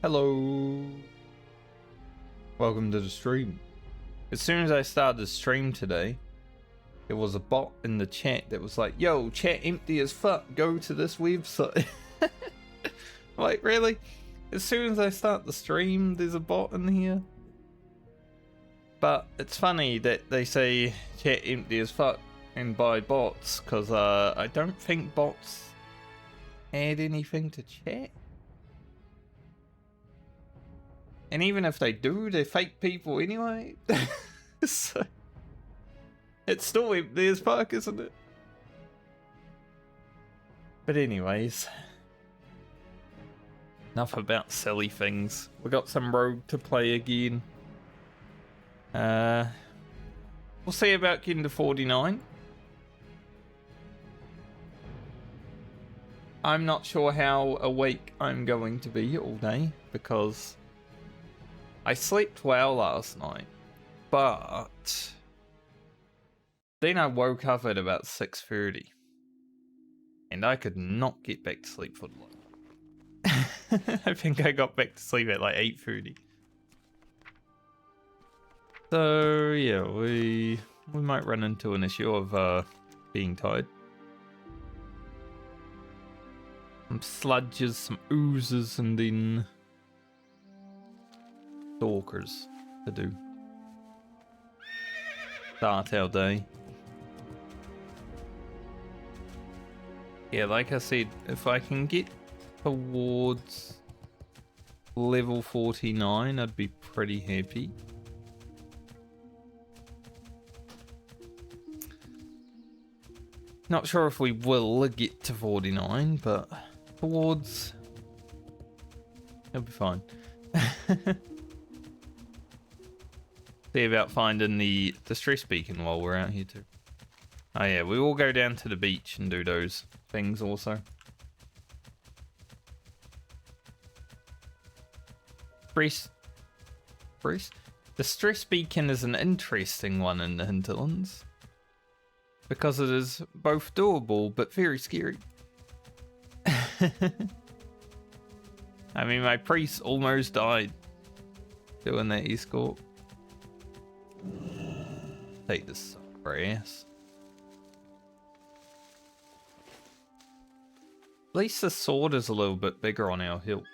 Hello. Welcome to the stream. As soon as I started the stream today, there was a bot in the chat that was like, yo, chat empty as fuck, go to this website. Like, really? As soon as I start the stream, there's a bot in here? But it's funny that they say chat empty as fuck and buy bots, because I don't think bots add anything to chat. And even if they do, they're fake people anyway. So it's still empty as fuck, isn't it? But anyways, enough about silly things. We got some Rogue to play again. We'll see about getting to 49. I'm not sure how awake I'm going to be all day because I slept well last night, but then I woke up at about 6:30 and I could not get back to sleep for long. I think I got back to sleep at like 8:30. So yeah, we might run into an issue of being tired. Some sludges, some oozes, and then stalkers to do. Start our day. Yeah, like I said, if I can get towards level 49, I'd be pretty happy. Not sure if we will get to 49, but towards... it'll be fine. See about finding the distress beacon while we're out here too. Oh yeah, we will go down to the beach and do those things also. The stress beacon is an interesting one in the hinterlands because it is both doable but very scary. I mean, my priest almost died doing that escort. Take this brass. At least the sword is a little bit bigger on our hilt.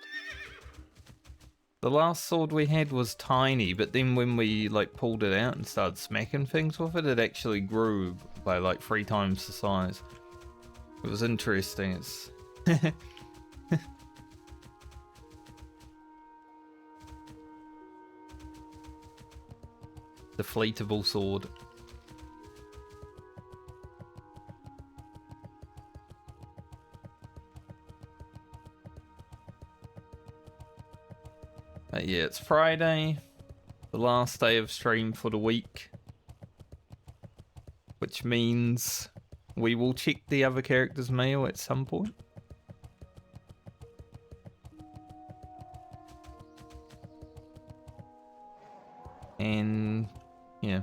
The last sword we had was tiny, but then when we like pulled it out and started smacking things with it, it actually grew by like 3 times the size. It was interesting. It's deflatable sword. But yeah, it's Friday, the last day of stream for the week, which means we will check the other character's mail at some point. And yeah,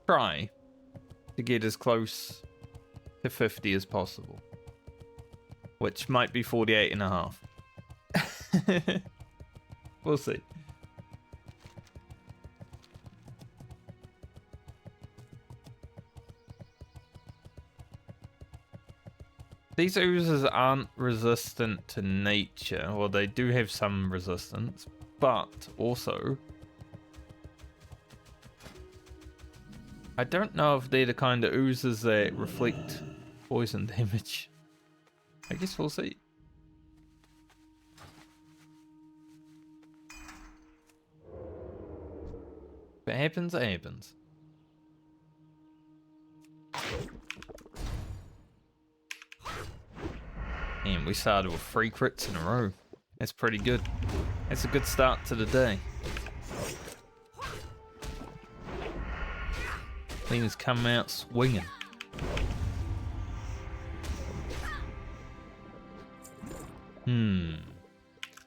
try to get as close to 50 as possible, which might be 48 and a half. We'll see. These oozes aren't resistant to nature. Well, they do have some resistance, but also I don't know if they're the kind of oozes that reflect poison damage. I guess we'll see. If it happens, it happens. And we started with 3 crits in a row. That's pretty good. That's a good start to the day. Things come out swinging.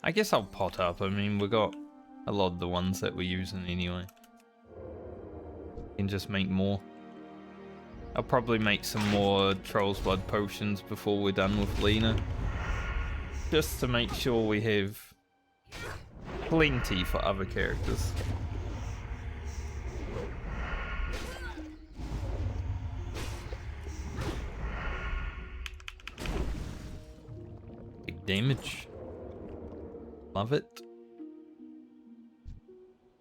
I guess I'll pot up. I mean, we got a lot of the ones that we're using anyway. Can just make more. I'll probably make some more Troll's Blood potions before we're done with Lena. Just to make sure we have plenty for other characters. Big damage. Love it.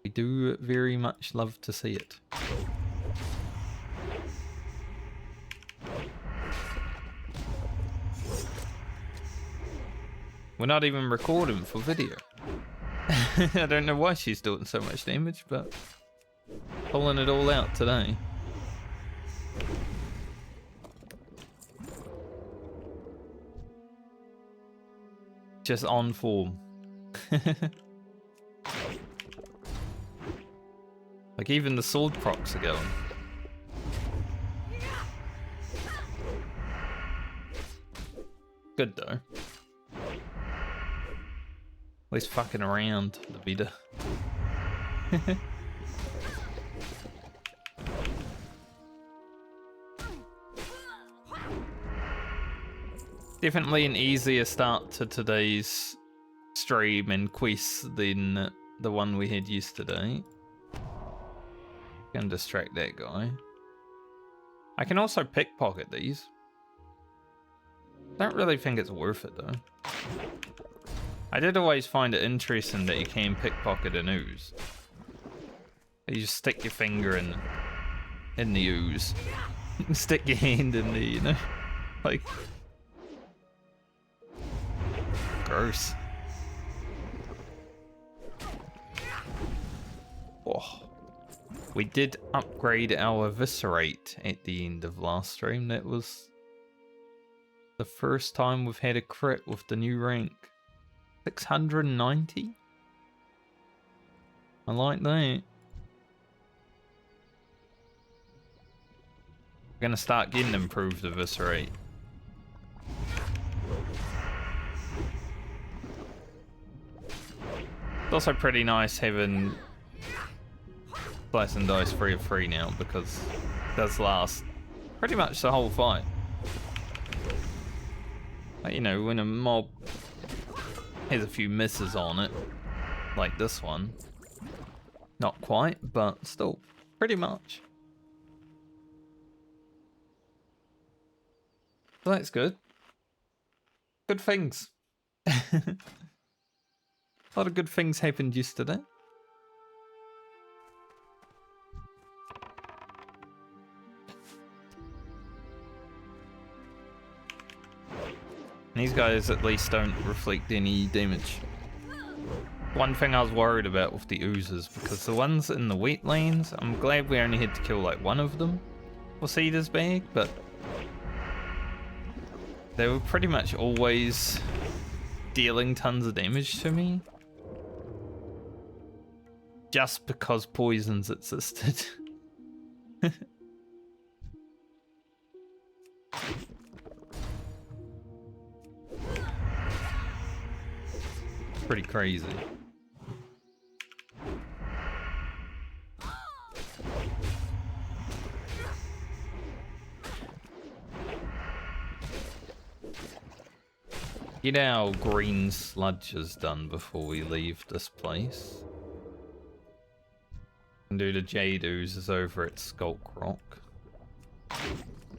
We do very much love to see it. We're not even recording for video. I don't know why she's doing so much damage, but pulling it all out today. Just on form. Like even the sword procs are going. Good though. At least fucking around the beta. Definitely an easier start to today's stream and quest than the one we had yesterday. Gonna distract that guy. I can also pickpocket these. Don't really think it's worth it though. I did always find it interesting that you can pickpocket an ooze. You just stick your finger in the ooze. Stick your hand in the, you know? Like... gross. Oh. We did upgrade our Eviscerate at the end of last stream. That was the first time we've had a crit with the new rank. 690? I like that. We're gonna start getting improved Eviscerate. It's also pretty nice having Slice and Dice 3 of 3 now, because it does last pretty much the whole fight. Like, you know, when a mob has a few misses on it, like this one. Not quite, but still, pretty much. So that's good. Good things. A lot of good things happened yesterday. These guys at least don't reflect any damage. One thing I was worried about with the oozes, because the ones in the wetlands, I'm glad we only had to kill like one of them for Cedar's bag, but they were pretty much always dealing tons of damage to me. Just because poisons existed. Pretty crazy. Get our green sludges done before we leave this place. And do the Jade Oozes over at Skulk Rock.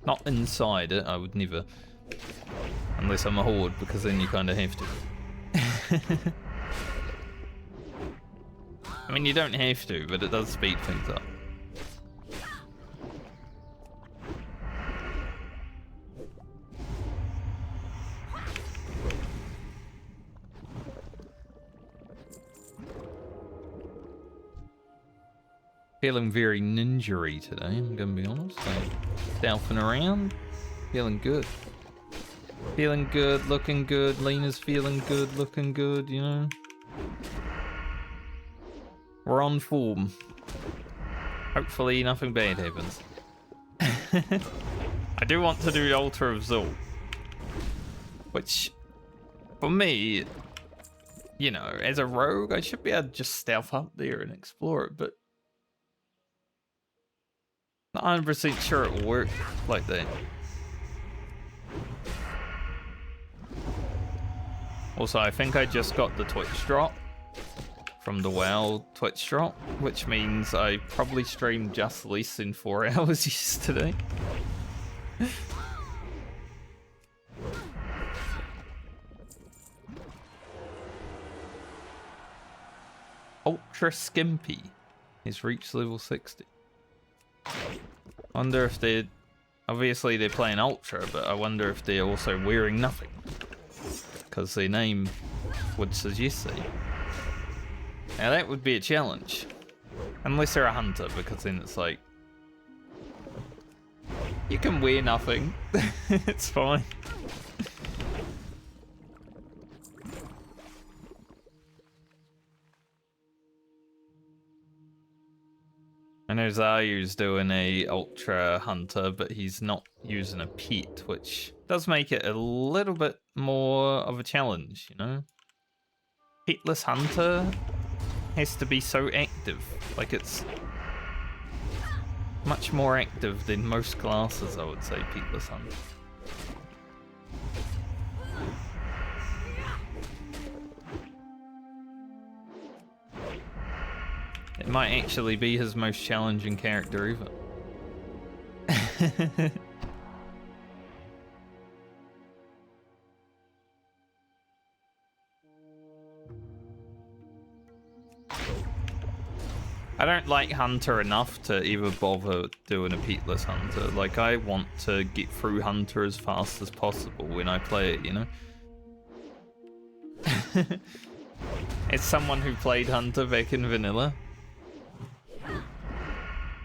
Not inside it, I would never. Unless I'm a horde, because then you kind of have to. I mean, you don't have to, but it does speed things up. Feeling very ninja-y today, I'm gonna be honest. Like, stealthing around, feeling good. Feeling good, looking good, Lena's feeling good, looking good, you know? We're on form. Hopefully nothing bad happens. I do want to do the Altar of Zul. Which, for me, you know, as a rogue, I should be able to just stealth up there and explore it, but not 100% sure it will work like that. Also, I think I just got the Twitch drop from the WoW Twitch drop, which means I probably streamed just less than 4 hours yesterday. Ultra Skimpy has reached level 60. Wonder if they're... Obviously they're playing Ultra, but I wonder if they're also wearing nothing. Because their name would suggest that. Now that would be a challenge. Unless they're a hunter, because then it's like... You can wear nothing. It's fine. I know Zayu's doing a Ultra Hunter, but he's not using a pet, which does make it a little bit more of a challenge, you know? Petless Hunter has to be so active. Like, it's much more active than most classes, I would say, Petless Hunter. It might actually be his most challenging character ever. I don't like Hunter enough to ever bother doing a petless Hunter. Like, I want to get through Hunter as fast as possible when I play it, you know? As someone who played Hunter back in vanilla,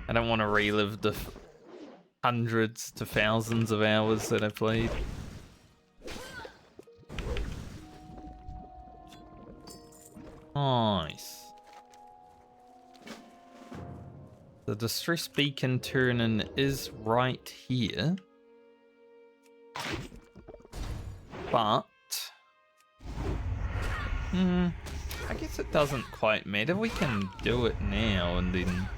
I don't want to relive the hundreds to thousands of hours that I played. Nice. The distress beacon turn-in is right here. But... I guess it doesn't quite matter. We can do it now and then...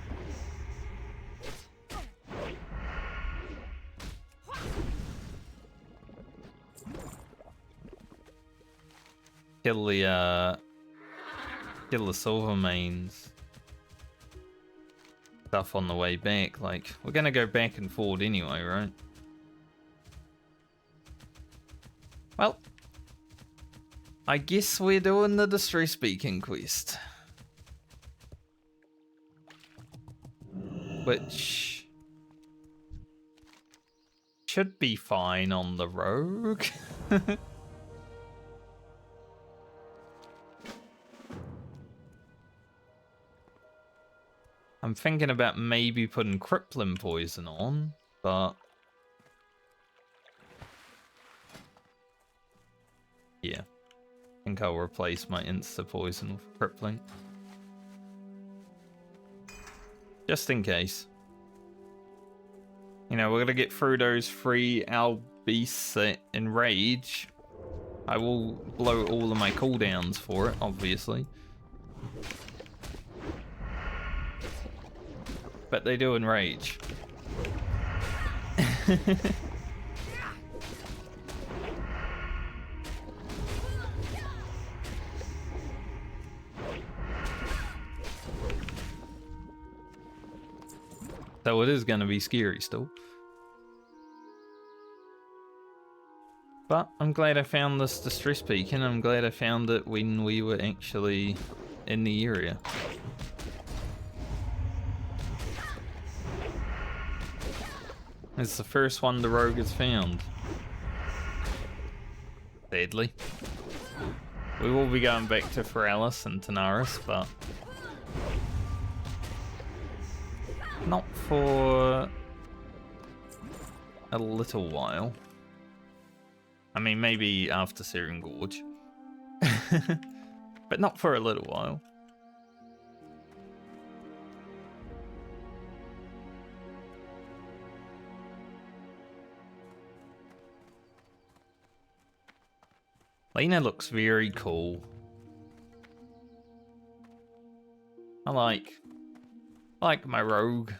Kill the silver mains stuff on the way back. Like, we're gonna go back and forward anyway, right? Well, I guess we're doing the distress beacon quest, which should be fine on the rogue. I'm thinking about maybe putting crippling poison on, but yeah, I think I'll replace my insta poison with crippling, just in case. You know, we're gonna get through those 3 owl beasts that enrage. I will blow all of my cooldowns for it, obviously. But they do enrage. So it is going to be scary still. But I'm glad I found this distress beacon. I'm glad I found it when we were actually in the area. It's the first one the rogue has found. Sadly. We will be going back to Feralis and Tanaris, but not for a little while. I mean, maybe after Searing Gorge. But not for a little while. Lena looks very cool. I like my rogue.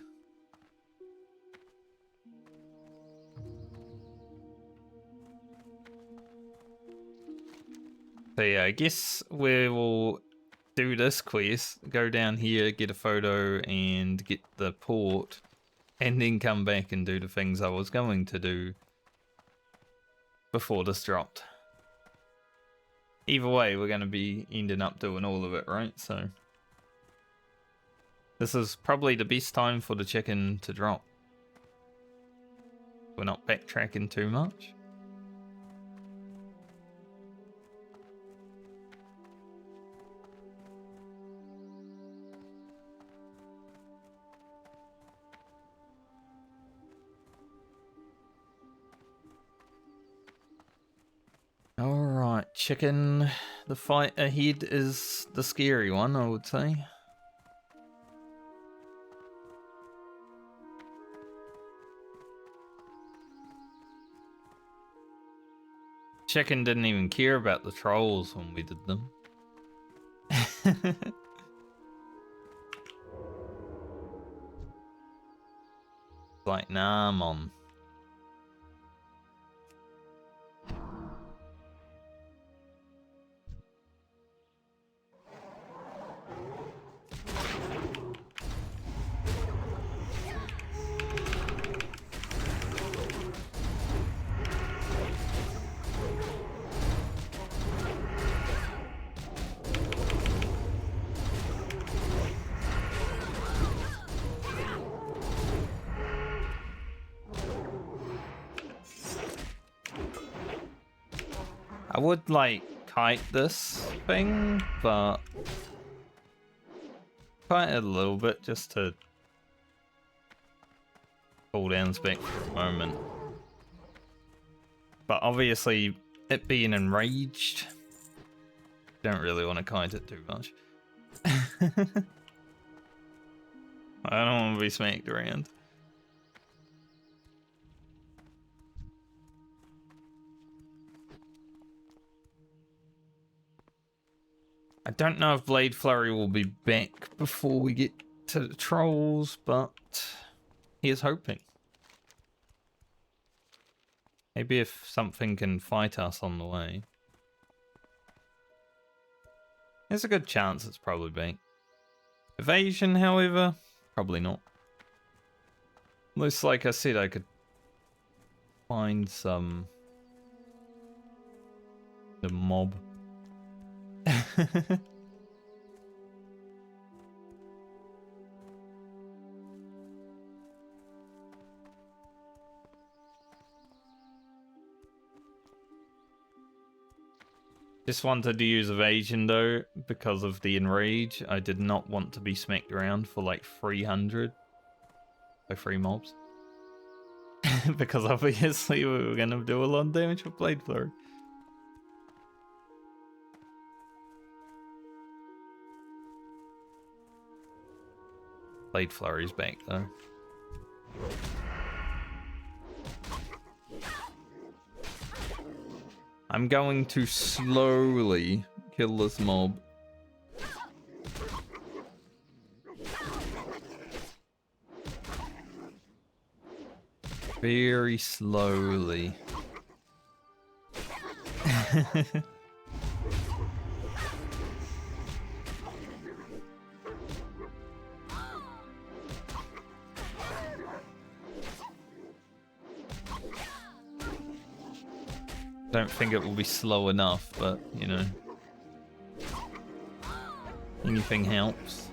So yeah, I guess we will do this quest, go down here, get a photo, and get the port, and then come back and do the things I was going to do before this dropped. Either way, we're going to be ending up doing all of it, right? So this is probably the best time for the chicken to drop. We're not backtracking too much. Alright, chicken. The fight ahead is the scary one, I would say. Chicken didn't even care about the trolls when we did them. Like, nah, mom. I would like kite this thing, but kite it a little bit just to cool down back for a moment. But obviously, it being enraged, don't really want to kite it too much. I don't want to be smacked around. I don't know if Blade Flurry will be back before we get to the trolls, but here's hoping. Maybe if something can fight us on the way. There's a good chance it's probably back. Evasion, however, probably not. Unless, like I said, I could find some... the mob. Just wanted to use evasion though, because of the enrage. I did not want to be smacked around for like 300 by 3 mobs. Because obviously we were going to do a lot of damage with Blade Flurry. Blade Flurry's back though. I'm going to slowly kill this mob. Very slowly. Don't think it will be slow enough, but, you know. Anything helps.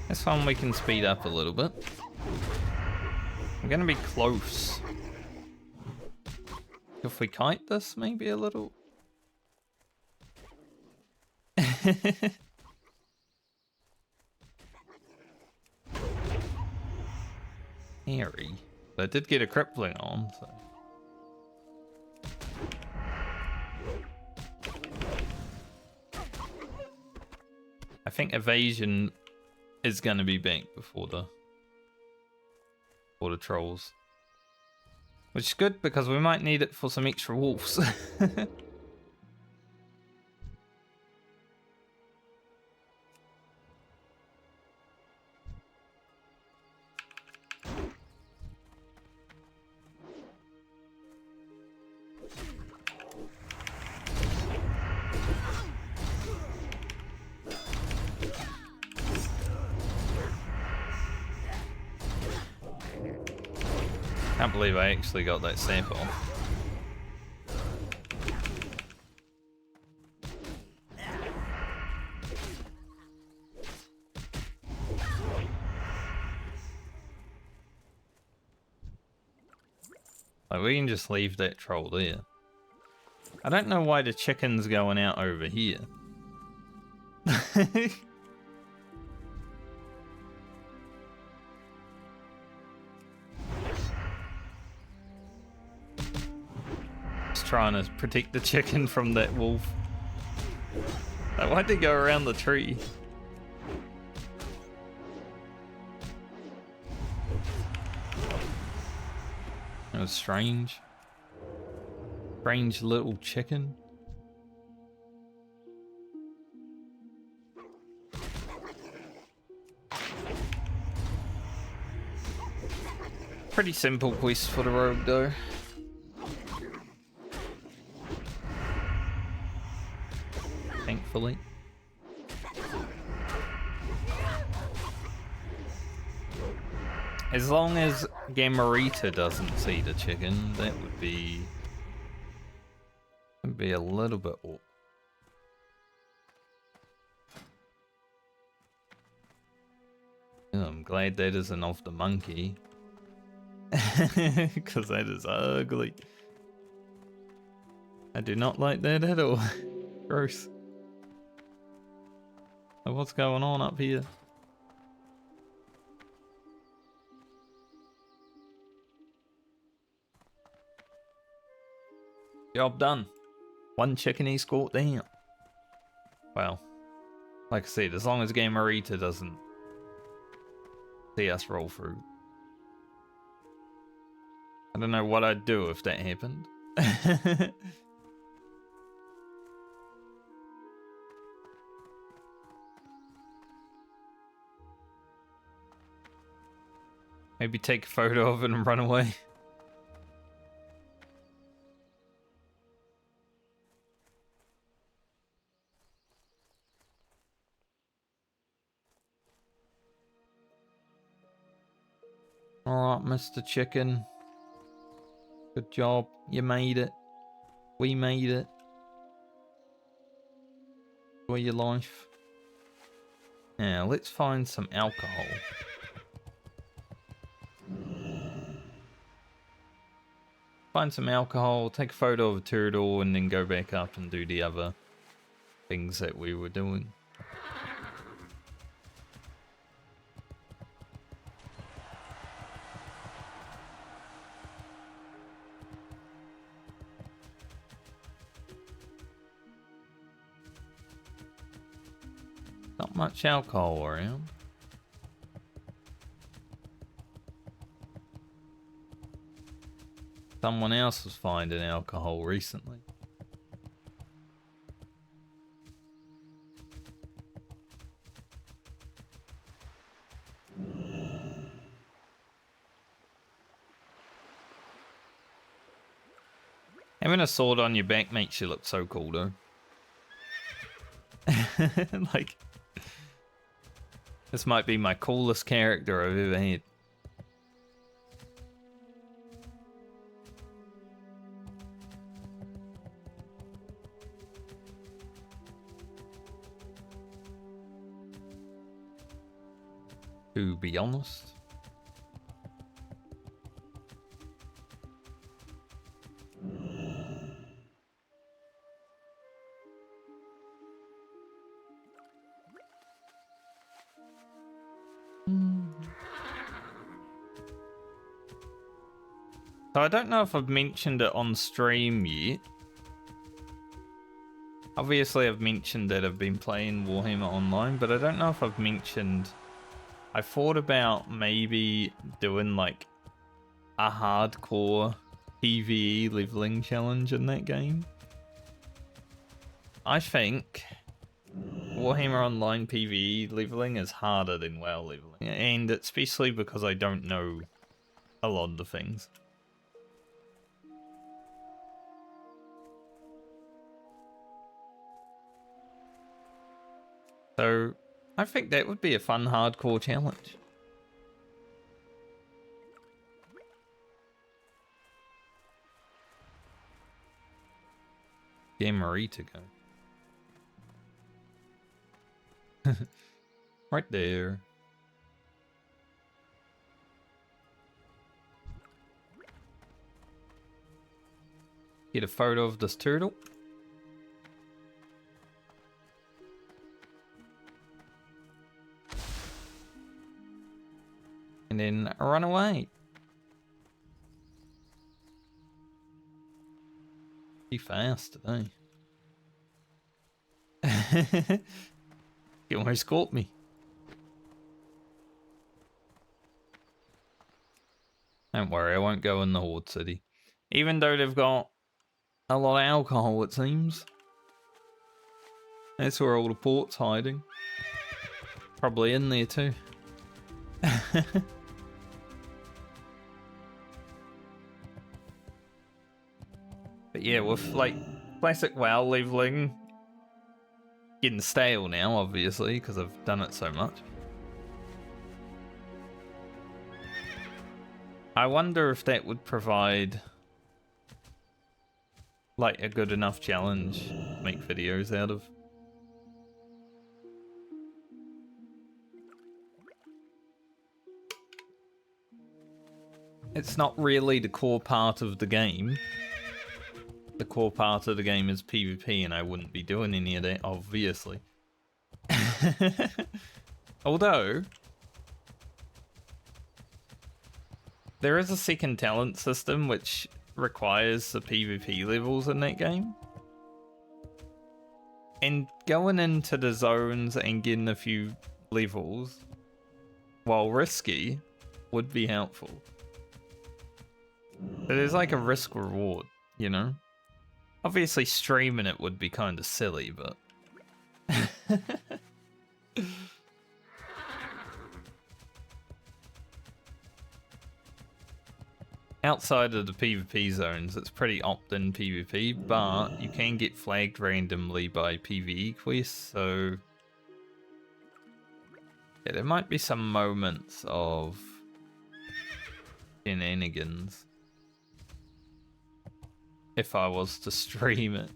This one we can speed up a little bit. I'm gonna be close. If we kite this, maybe a little. Hairy. But I did get a crippling on, so. I think evasion is gonna be back before the trolls. Which is good, because we might need it for some extra wolves. Can't believe I actually got that sample. Like, we can just leave that troll there. I don't know why the chicken's going out over here. Just trying to protect the chicken from that wolf. Like, why'd they go around the tree? That was strange. Strange little chicken. Pretty simple quest for the rogue though. Thankfully. As long as Gamarita doesn't see the chicken, that would be a little bit awkward. I'm glad that isn't of the monkey. Because that is ugly. I do not like that at all. Gross. So what's going on up here? Job done. One chicken escort down. Well, like I said, as long as Gamarita doesn't see us roll through. I don't know what I'd do if that happened. Maybe take a photo of it and run away. Alright, Mr. Chicken. Good job. You made it. We made it. Enjoy your life. Now, let's find some alcohol. Find some alcohol, take a photo of a turtle, and then go back up and do the other things that we were doing. Not much alcohol around. Someone else was finding alcohol recently. Having a sword on your back makes you look so cool though. Like, this might be my coolest character I've ever had. To be honest. So I don't know if I've mentioned it on stream yet. Obviously I've mentioned that I've been playing Warhammer Online, but I don't know if I've mentioned... I thought about maybe doing like a hardcore PvE leveling challenge in that game. I think Warhammer Online PvE leveling is harder than WoW leveling, and especially because I don't know a lot of the things. So I think that would be a fun hardcore challenge. Game Marie to go. Right there. Get a photo of this turtle. And then run away. Be fast today. You almost caught me. Don't worry, I won't go in the Horde City. Even though they've got a lot of alcohol, it seems. That's where all the port's hiding. Probably in there too. But yeah, with like classic WoW leveling getting stale now, obviously, because I've done it so much. I wonder if that would provide like a good enough challenge to make videos out of. It's not really the core part of the game. The core part of the game is PvP, and I wouldn't be doing any of that, obviously. Although, there is a second talent system which requires the PvP levels in that game. And going into the zones and getting a few levels, while risky, would be helpful. But there's like a risk reward, you know? Obviously streaming it would be kind of silly, but... Outside of the PvP zones, it's pretty opt-in PvP, but you can get flagged randomly by PvE quests, so... Yeah, there might be some moments of shenanigans if I was to stream it.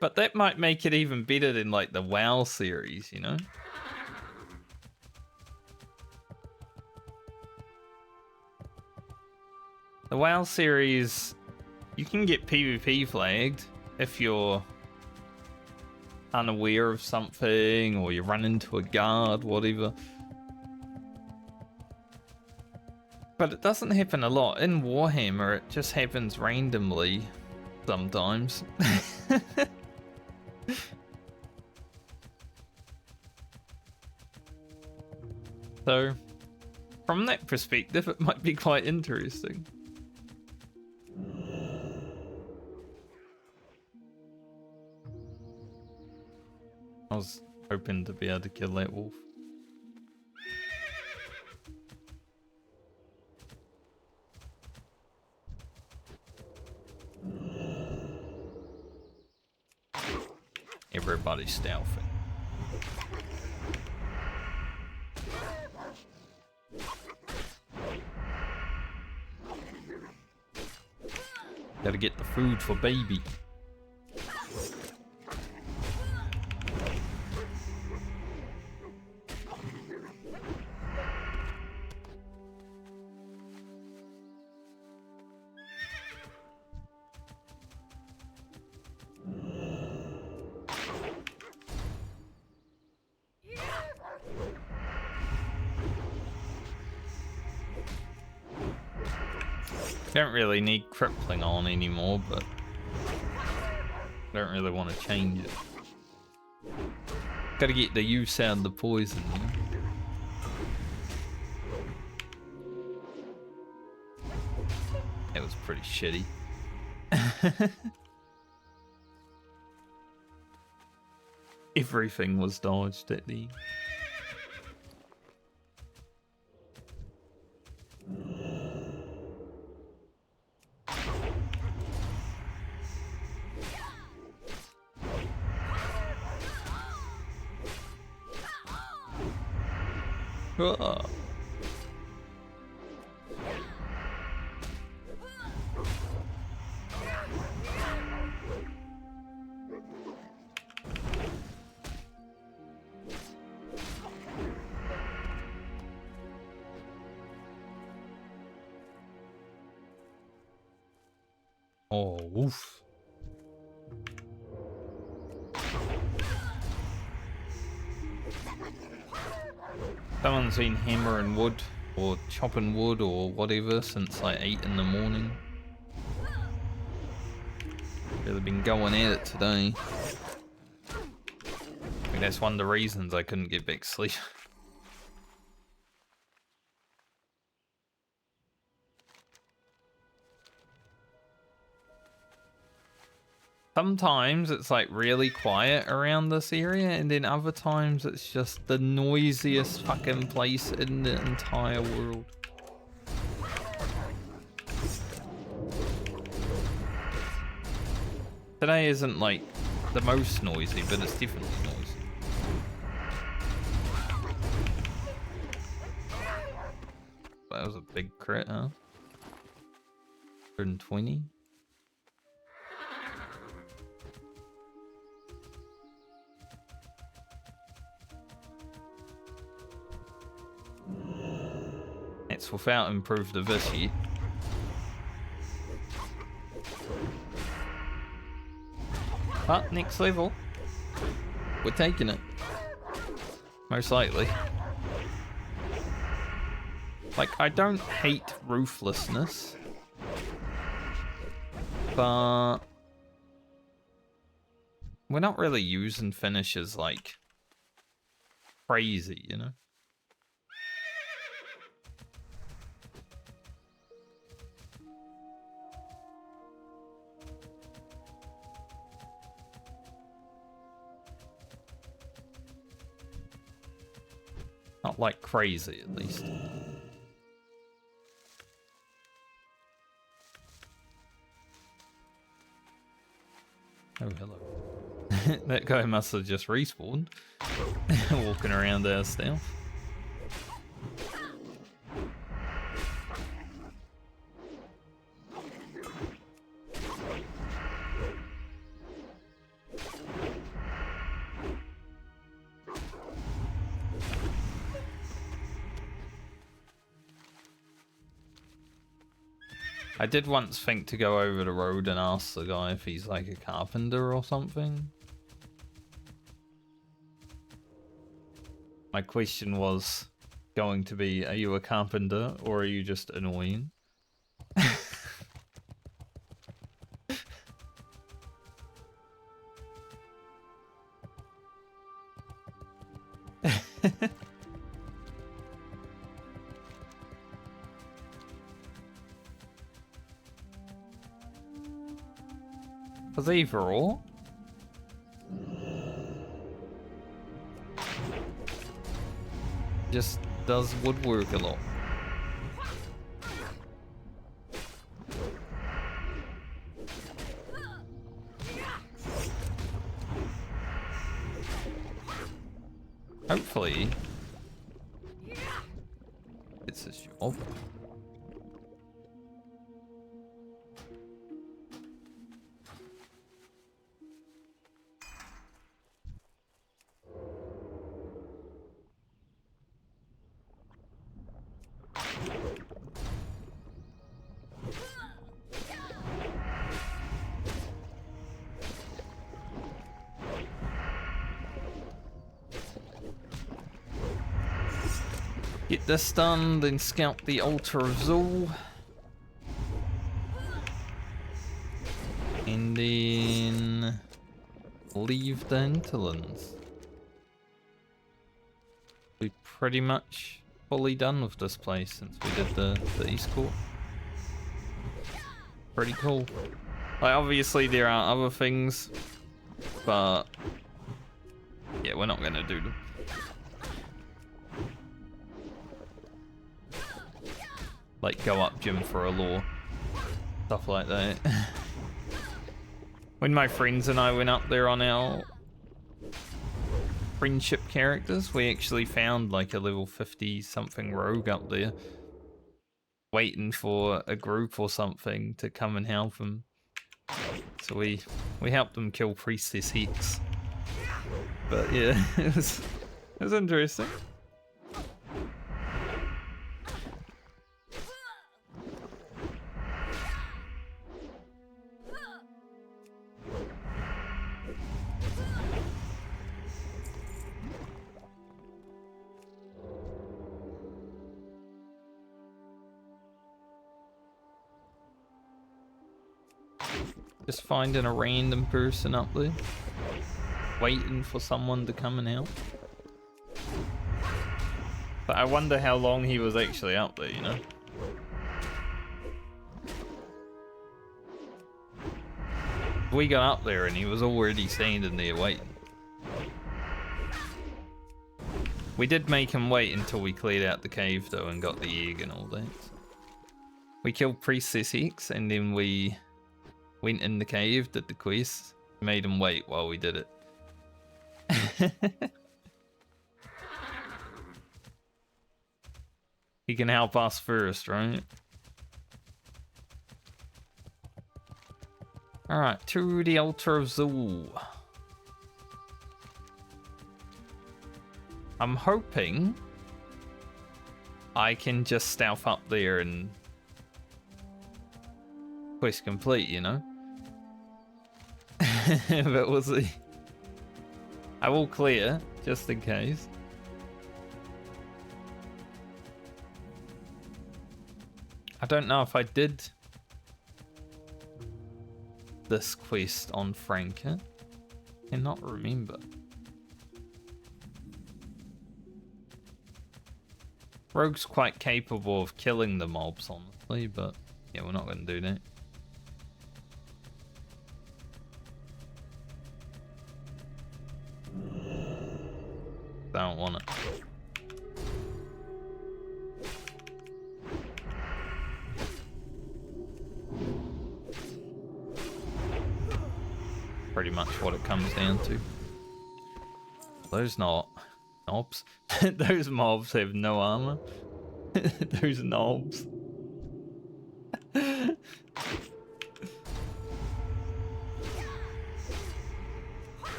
But that might make it even better than like the WoW series, you know? The WoW series, you can get PvP flagged if you're unaware of something or you run into a guard, whatever. But it doesn't happen a lot. In Warhammer, it just happens randomly sometimes. So, from that perspective, it might be quite interesting. I was hoping to be able to kill that wolf. Everybody's stealthing. Gotta get the food for baby. Don't really need crippling on anymore, but don't really want to change it. Gotta get the use out of the poison, you know? That was pretty shitty. Everything was dodged at the... Ugh. Oh, woof. Someone's been hammering wood or chopping wood or whatever since like 8 in the morning. Really been going at it today. I mean, that's one of the reasons I couldn't get back to sleep. Sometimes it's like really quiet around this area, and then other times it's just the noisiest fucking place in the entire world. Today isn't like the most noisy, but it's definitely noisy. That was a big crit, huh? 120. It's without improved diversity. But next level, we're taking it. Most likely. Like, I don't hate ruthlessness, but we're not really using finishes like crazy, you know? Not like crazy, at least. Oh, hello. That guy must have just respawned. Walking around our stealth. I did once think to go over the road and ask the guy if he's like a carpenter or something. My question was going to be, are you a carpenter or are you just annoying? Because either or. Just does woodwork a lot. Hopefully, it's a job. Get this done, then scout the altar of Zul. And then leave the hinterlands. We're pretty much fully done with this place since we did the East Court. Pretty cool. Like, obviously there are other things, but yeah, we're not gonna do them. Like, go up gym for a lore. Stuff like that. When my friends and I went up there on our friendship characters. We actually found like a level 50 something rogue up there, waiting for a group or something to come and help him. So we helped them kill Priestess Hex. But yeah, it was interesting. Just finding a random person up there, waiting for someone to come and help. But I wonder how long he was actually up there, you know? We got up there and he was already standing there waiting. We did make him wait until we cleared out the cave though and got the egg and all that. We killed Priestess X and then we went in the cave, did the quest, made him wait while we did it. He can help us first, right? Alright, to the altar of Zul. I'm hoping I can just stealth up there and quest complete, you know? But we'll see. I will clear, just in case. I don't know if I did this quest on Franca. Cannot remember. Rogue's quite capable of killing the mobs, honestly, but yeah, we're not going to do that. Don't want it. Pretty much what it comes down to. Those knobs. Those mobs have no armor. Those knobs.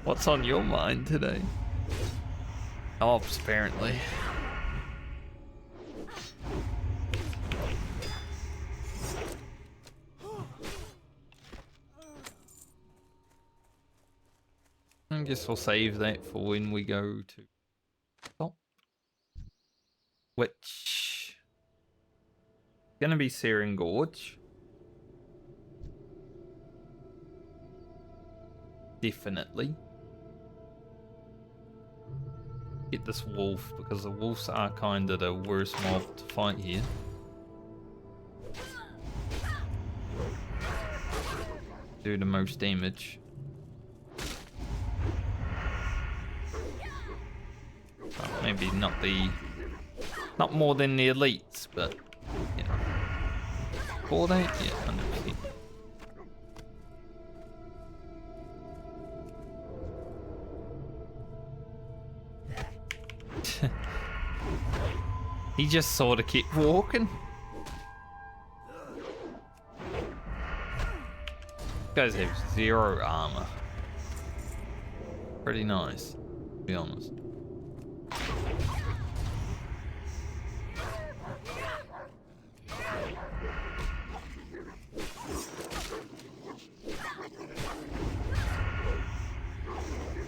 What's on your mind today? Knobs, apparently. I guess we'll save that for when we go to top. Which gonna be Searing Gorge. Definitely. Get this wolf because the wolves are kind of the worst mob to fight here. Do the most damage. Well, maybe not more than the elites, but you know. For that, yeah, 100%. He just sort of kept walking. Guys have 0 armor. Pretty nice, to be honest.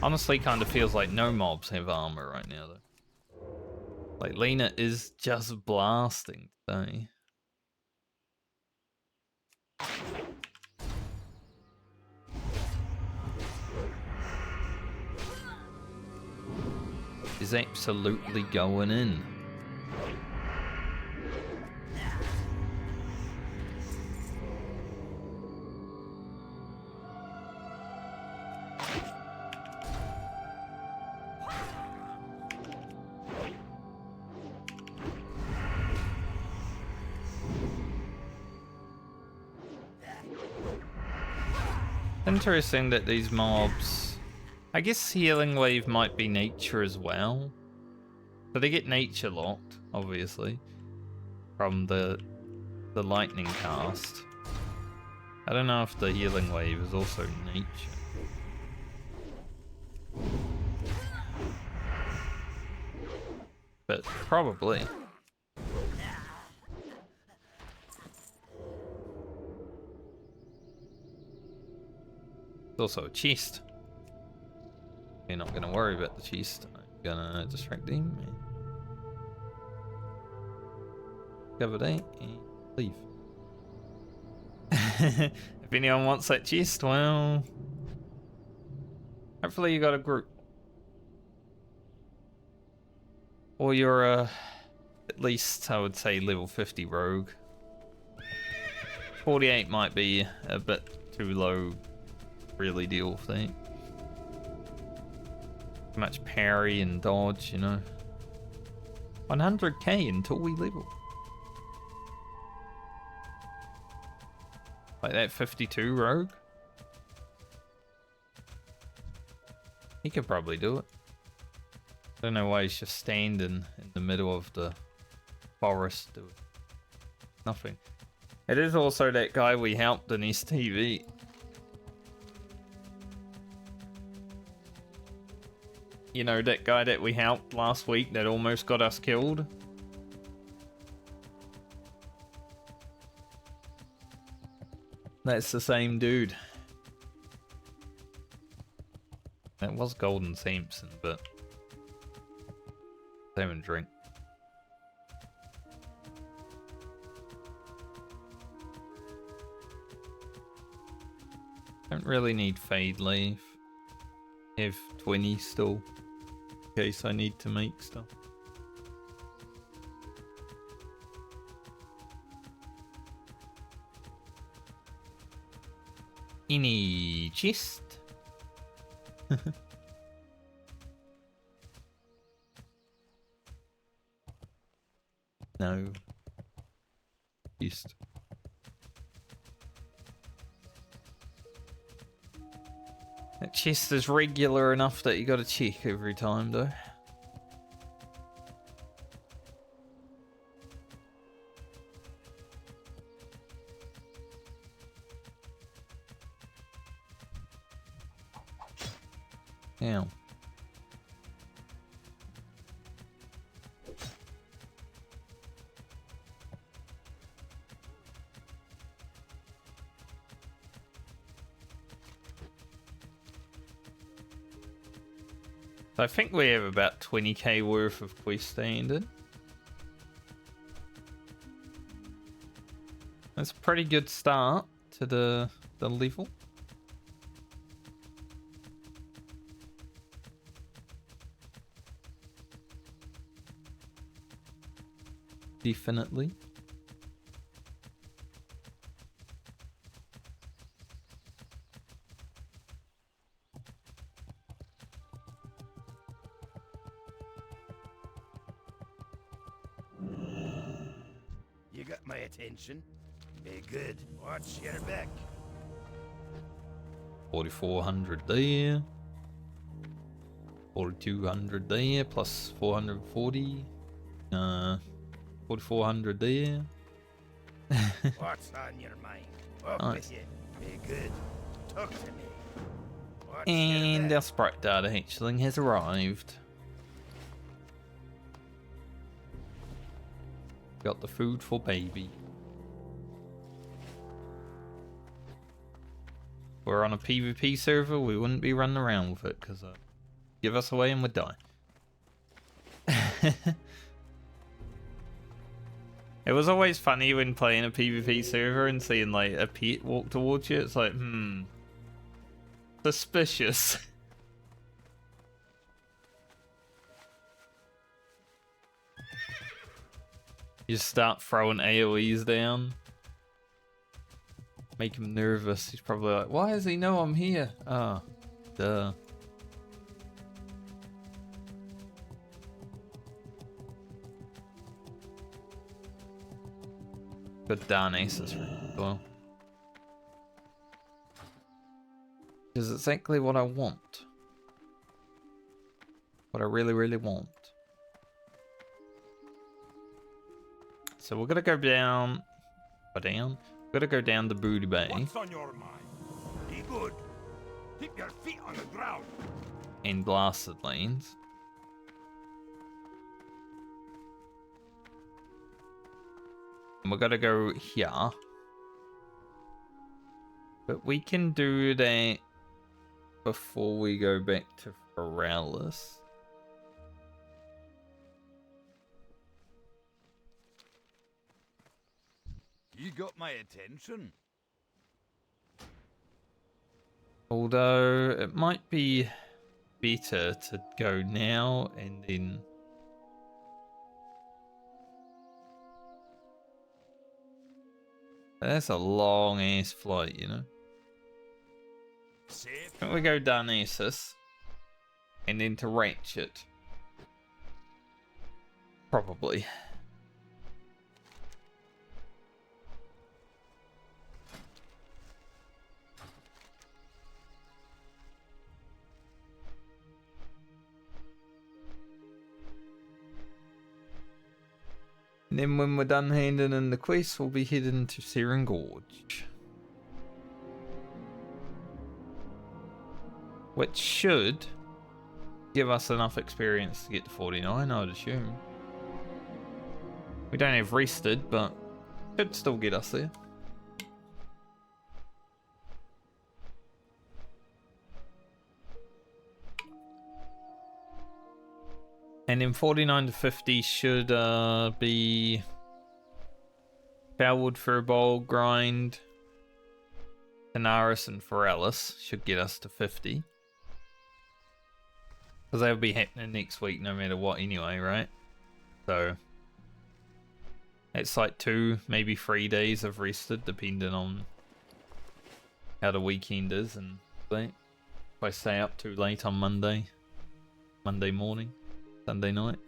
Honestly, kind of feels like no mobs have armor right now, though. Like, Lena is just blasting today. Is absolutely going in. Interesting that these mobs... I guess Healing Wave might be nature as well. So they get nature locked, obviously, from the lightning cast. I don't know if the Healing Wave is also nature. But probably. There's also a chest. You're not gonna worry about the chest. I'm gonna distract him. Cover that and leave. If anyone wants that chest, well, hopefully you got a group. Or you're at least, I would say, level 50 rogue. 48 might be a bit too low to really deal with that. Too much parry and dodge, you know. 100k until we level. Like that 52 rogue. He could probably do it. I don't know why he's just standing in the middle of the forest doing nothing. It is also that guy we helped in his TV. You know, that guy that we helped last week that almost got us killed? That's the same dude. That was Golden Sampson, but... Same and drink. Don't really need Fade Leaf. Have 20 still. In case I need to make stuff. Any chest? No. Chest. That chest is regular enough that you gotta check every time though. Ow. I think we have about 20k worth of quest standard. That's a pretty good start to the level. Definitely. You got my attention. Be good. Watch your back. 4,400 there. 4,200 there, plus 440. 4,400 there. What's on your mind? Up Nice. with you. Be good. Talk to me. Watch And your our sprite data hatchling has arrived. Got the food for baby. We're on a PvP server, we wouldn't be running around with it because give us away and we'd die. It was always funny when playing a PvP server and seeing like a pet walk towards you. It's like, suspicious. You just start throwing AoEs down. Make him nervous. He's probably like, why does he know I'm here? Ah, duh. Good darn aces as well. Which is exactly what I want. What I really, really want. So we're gonna go down. We're gonna go down the Booty Bay. What's on your mind? Be good. Keep your feet on the ground. In Blasted Lanes. And we're gonna go here. But we can do that before we go back to Feralis. You got my attention. Although it might be better to go now and then. That's a long ass flight, you know. Safe. Can't we go Darnassus and then to Ratchet? Probably. And then when we're done handing in the quest, we'll be heading to Seren Gorge. Which should give us enough experience to get to 49, I'd assume. We don't have rested, but should still get us there. And then 49 to 50 should be Foulwood, Furbolg, Grind, Tanaris, and Feralis should get us to 50. Because they'll be happening next week no matter what anyway, right? So it's like 2, maybe 3 days of rested depending on how the weekend is and if I stay up too late on Monday morning. Sunday night.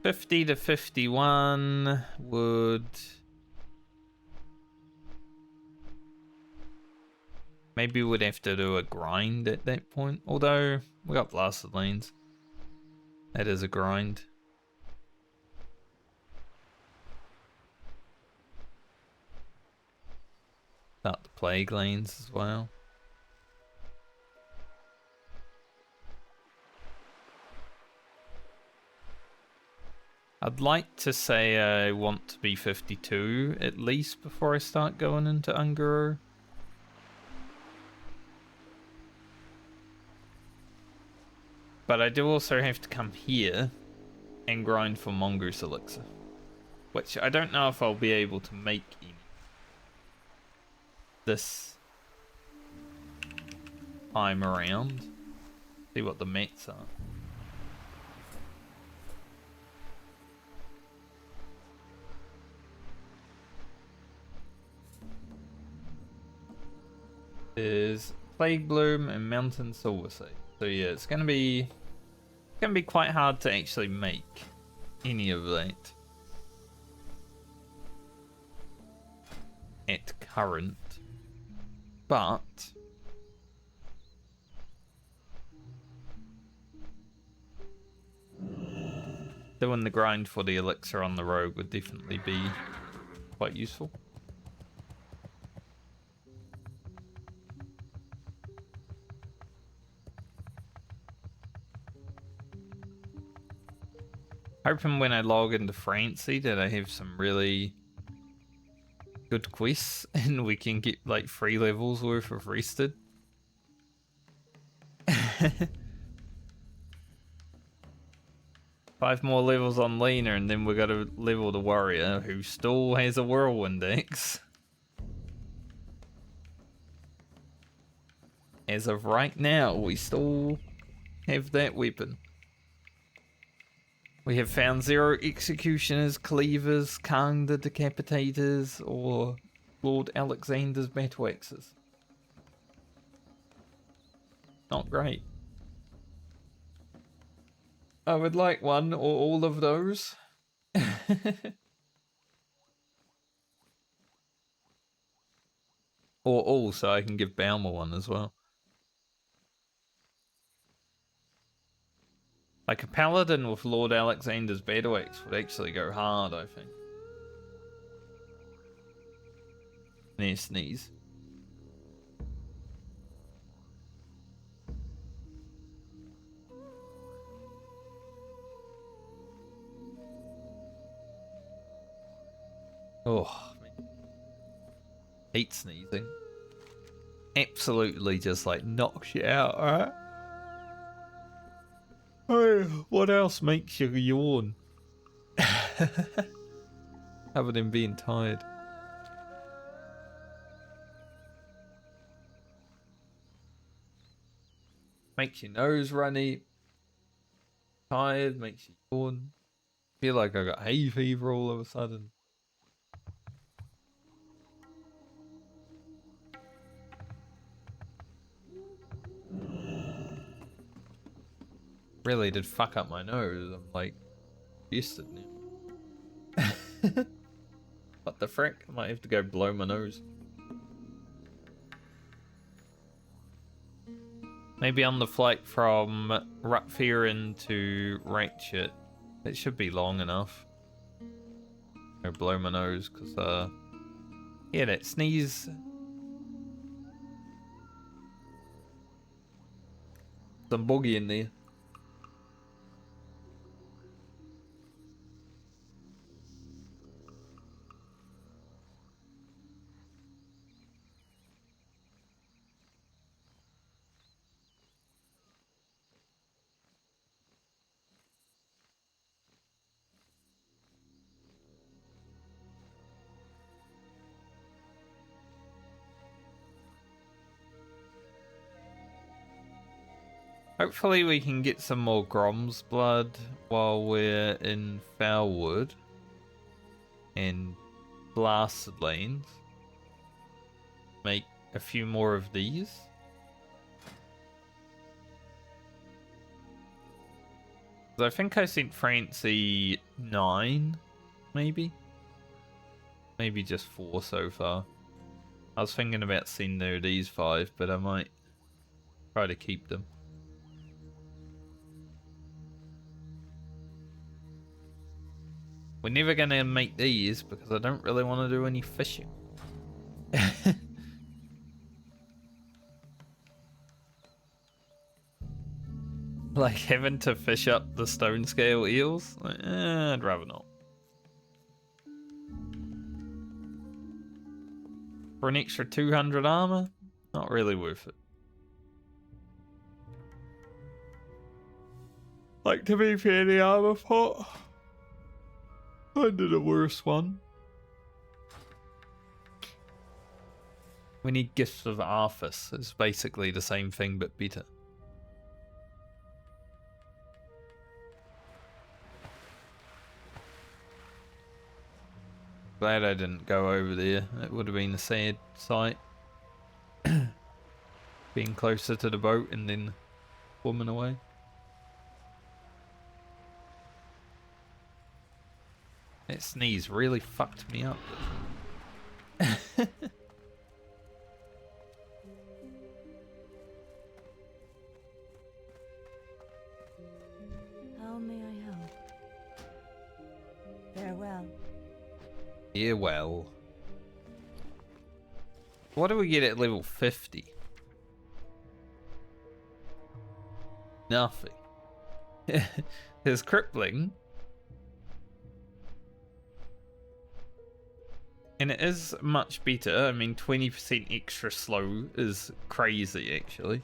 50 to 51 would maybe we'd have to do a grind at that point. Although we got Blasted Lanes. That is a grind. About the Plague Lanes as well. I'd like to say I want to be 52 at least before I start going into Ungaro. But I do also have to come here and grind for Mongoose Elixir. Which I don't know if I'll be able to make any this time around. See what the mats are. There's Plague Bloom and Mountain Silverseed. So yeah, it's gonna be quite hard to actually make any of that at current. But doing the grind for the elixir on the rogue would definitely be quite useful. Hoping when I log into Francie that I have some really good quests and we can get like 3 levels worth of rested. 5 more levels on Lena and then we gotta level the warrior who still has a whirlwind axe. As of right now, we still have that weapon. We have found 0 executioners, cleavers, Kang the decapitators, or Lord Alexander's battle axes. Not great. I would like one or all of those. Or also I can give Baumer one as well. Like a paladin with Lord Alexander's battle axe would actually go hard, I think. Sneeze. Oh, man. Hate sneezing. Absolutely just like knocks you out, alright? Oh, what else makes you yawn? Other than being tired. Makes your nose runny. Tired, makes you yawn. Feel like I got hay fever all of a sudden. Really did fuck up my nose. I'm like used to it now. What the frick? I might have to go blow my nose. Maybe on the flight from Rutfirin to Ratchet. It should be long enough. Go blow my nose, because, yeah, that sneeze. Some boogie in there. Hopefully we can get some more Grom's blood while we're in Foulwood and Blasted Lanes. Make a few more of these. I think I sent Francie 9, maybe? Maybe just 4 so far. I was thinking about sending her these 5, but I might try to keep them. We're never going to make these because I don't really want to do any fishing. Like having to fish up the stone scale eels? Like, I'd rather not. For an extra 200 armor? Not really worth it. Like, to be fair, the armor pot under the worst one. We need Gifts of Arthas. It's basically the same thing but better. Glad I didn't go over there. It would have been a sad sight. Being closer to the boat and then swimming away. That sneeze really fucked me up. How may I help? Farewell. Yeah, well. What do we get at level 50? Nothing. There's crippling. And it is much better. I mean, 20% extra slow is crazy, actually.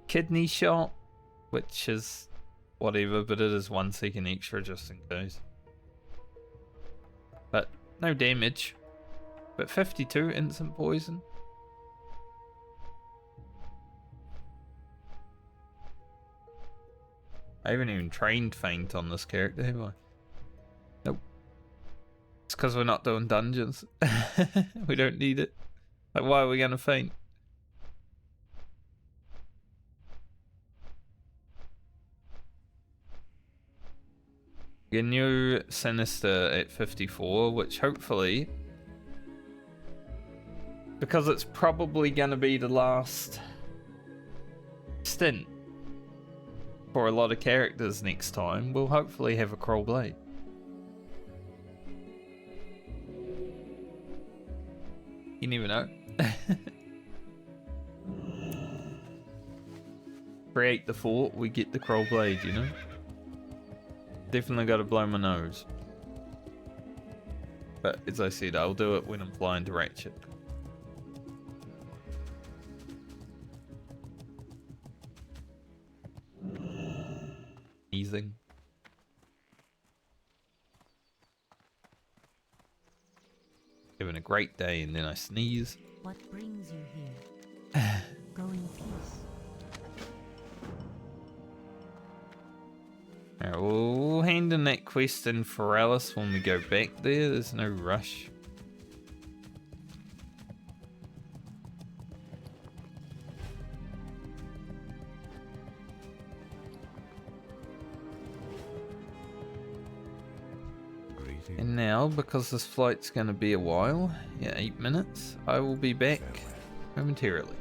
Kidney shot, which is whatever, but it is 1 second extra just in case. But no damage. But 52 instant poison. I haven't even trained Feint on this character, have I? Nope. It's because we're not doing dungeons. We don't need it. Like, why are we going to Feint? Your new Sinister at 54, which hopefully, because it's probably going to be the last stint for a lot of characters next time, we'll hopefully have a Kroll Blade. You never know. Create the fort, we get the Kroll Blade, you know? Definitely got to blow my nose. But as I said, I'll do it when I'm flying to Ratchet. Sneezing. Having a great day and then I sneeze. What brings you here? Go in peace. Alright, we'll hand in that quest in Feralis when we go back there. There's no rush. And now, because this flight's going to be a while, yeah, 8 minutes, I will be back momentarily.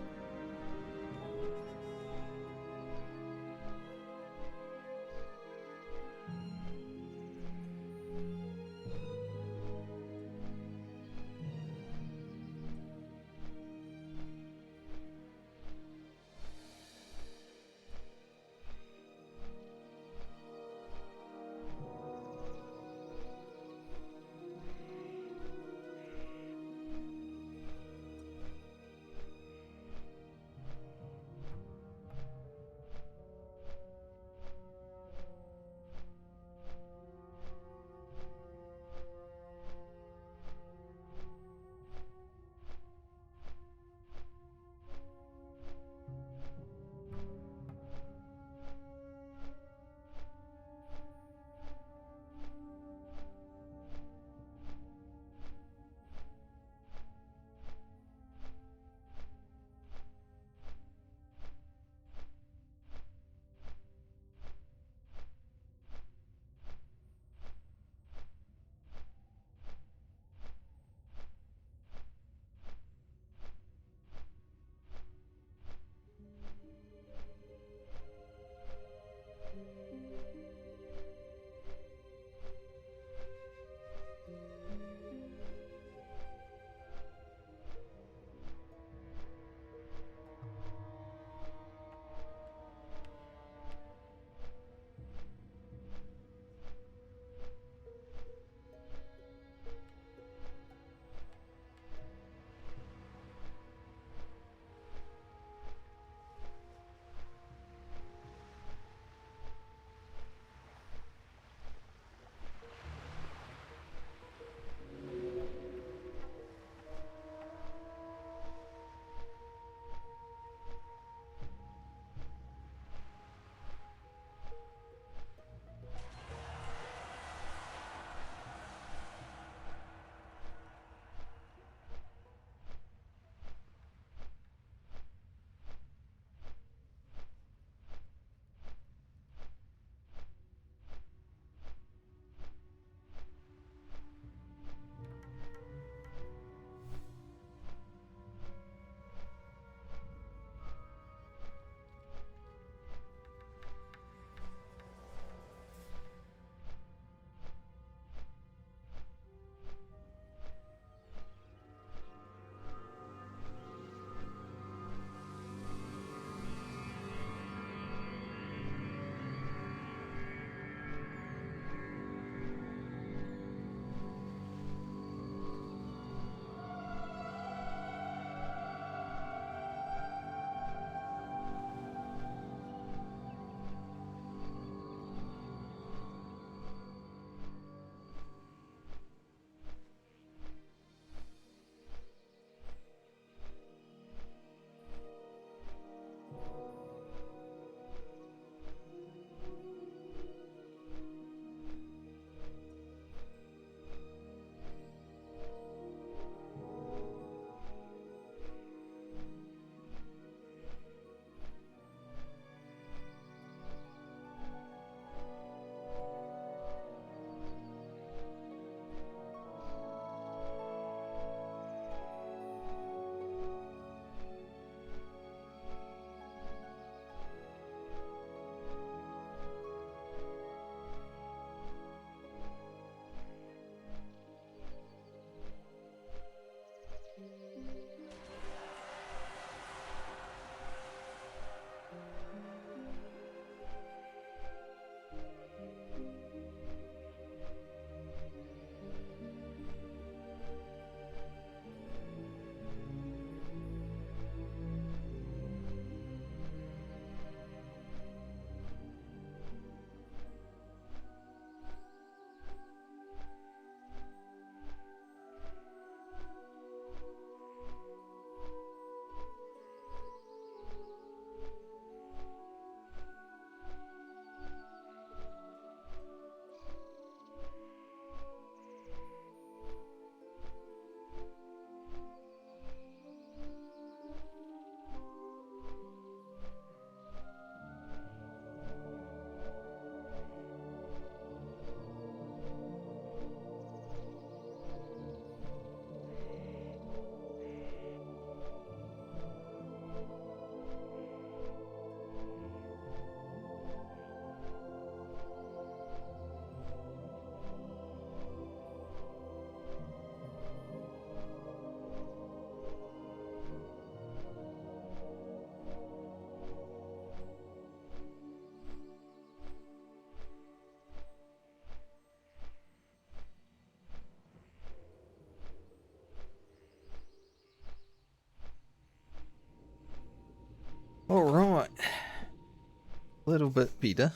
little bit better.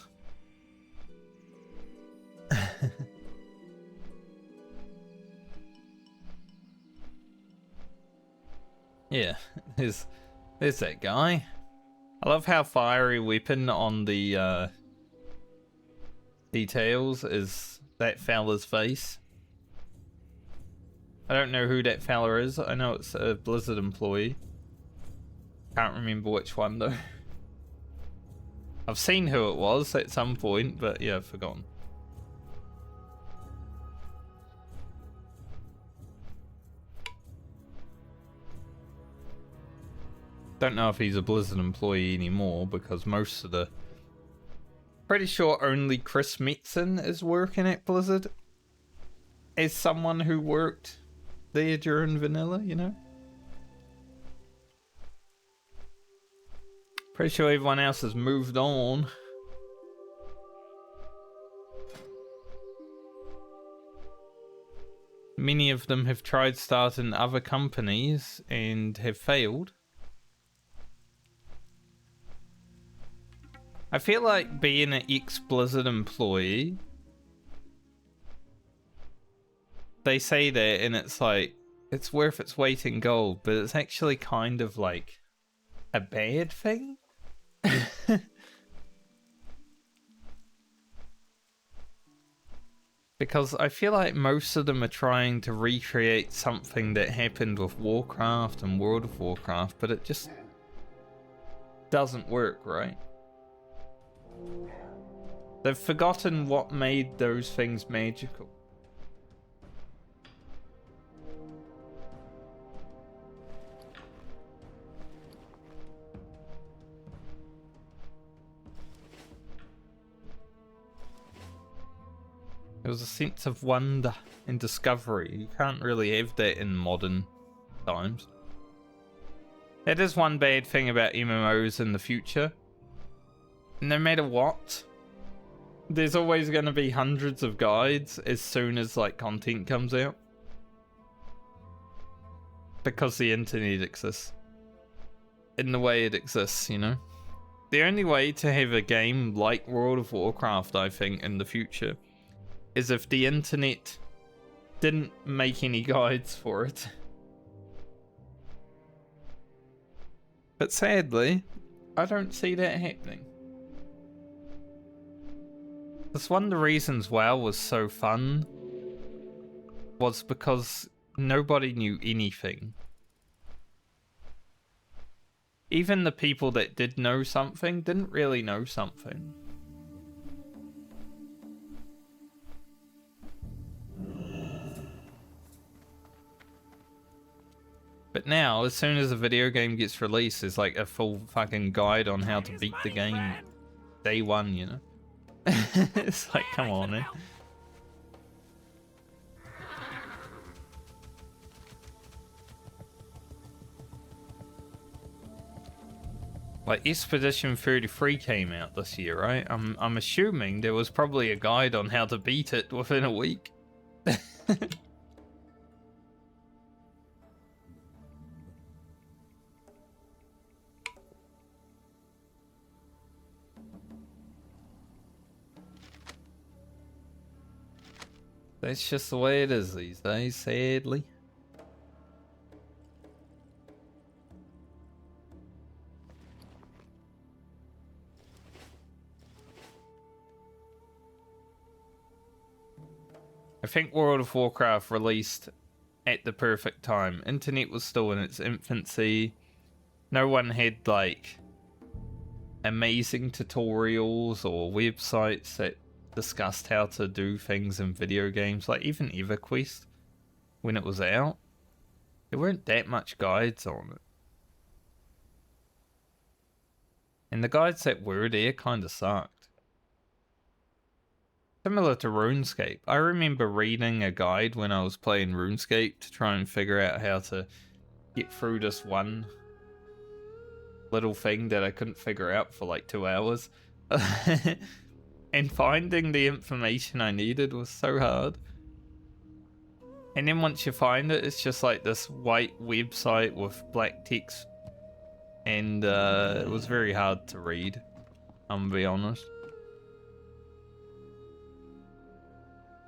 Yeah, there's that guy. I love how fiery weapon on the details is that fella's face. I don't know who that fella is. I know it's a Blizzard employee. Can't remember which one though. I've seen who it was at some point, but yeah, I've forgotten. Don't know if he's a Blizzard employee anymore because most of the... Pretty sure only Chris Metzen is working at Blizzard as someone who worked there during vanilla, you know? Pretty sure everyone else has moved on. Many of them have tried starting other companies and have failed. I feel like being an ex-Blizzard employee, they say that and it's like, it's worth its weight in gold, but it's actually kind of like a bad thing. Because I feel like most of them are trying to recreate something that happened with Warcraft and World of Warcraft, but it just doesn't work, right? They've forgotten what made those things magical. There was a sense of wonder and discovery. You can't really have that in modern times. That is one bad thing about MMOs in the future. No matter what, there's always going to be hundreds of guides as soon as like content comes out. Because the internet exists. In the way it exists, you know? The only way to have a game like World of Warcraft, I think, in the future, is if the internet didn't make any guides for it. But sadly, I don't see that happening. That's one of the reasons WoW was so fun, was because nobody knew anything. Even the people that did know something didn't really know something. But now, as soon as a video game gets released, there's like a full fucking guide on how to beat the game day one, you know? It's like, come on, man. Like, Expedition 33 came out this year, right? I'm assuming there was probably a guide on how to beat it within a week. That's just the way it is these days, sadly. I think World of Warcraft released at the perfect time. Internet was still in its infancy. No one had like amazing tutorials or websites that discussed how to do things in video games. Like even EverQuest, when it was out, there weren't that much guides on it. And the guides that were there kind of sucked. Similar to RuneScape. I remember reading a guide when I was playing RuneScape to try and figure out how to get through this one little thing that I couldn't figure out for like 2 hours. And finding the information I needed was so hard. And then once you find it, it's just like this white website with black text. And it was very hard to read. I'm gonna be honest.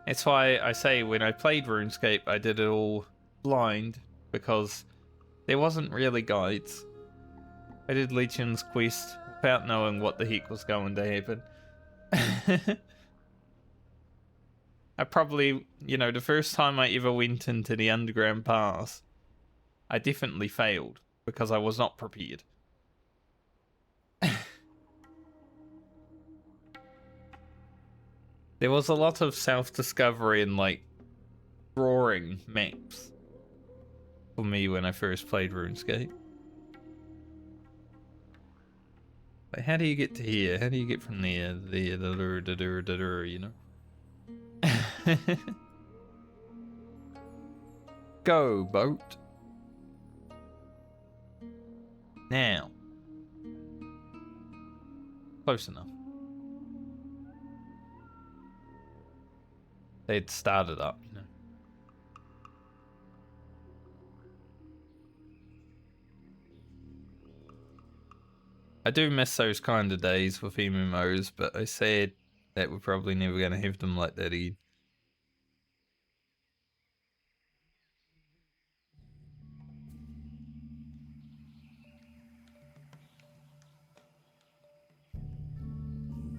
It's why I say when I played RuneScape, I did it all blind, because there wasn't really guides. I did Legion's quest without knowing what the heck was going to happen. I probably, you know, the first time I ever went into the underground pass, I definitely failed because I was not prepared. There was a lot of self-discovery and like drawing maps for me when I first played RuneScape. Like, how do you get to here? How do you get from there, you know? Go, boat. Now. Close enough. They'd started up, you know. I do miss those kind of days with MMOs, but I said that we're probably never going to have them like that again.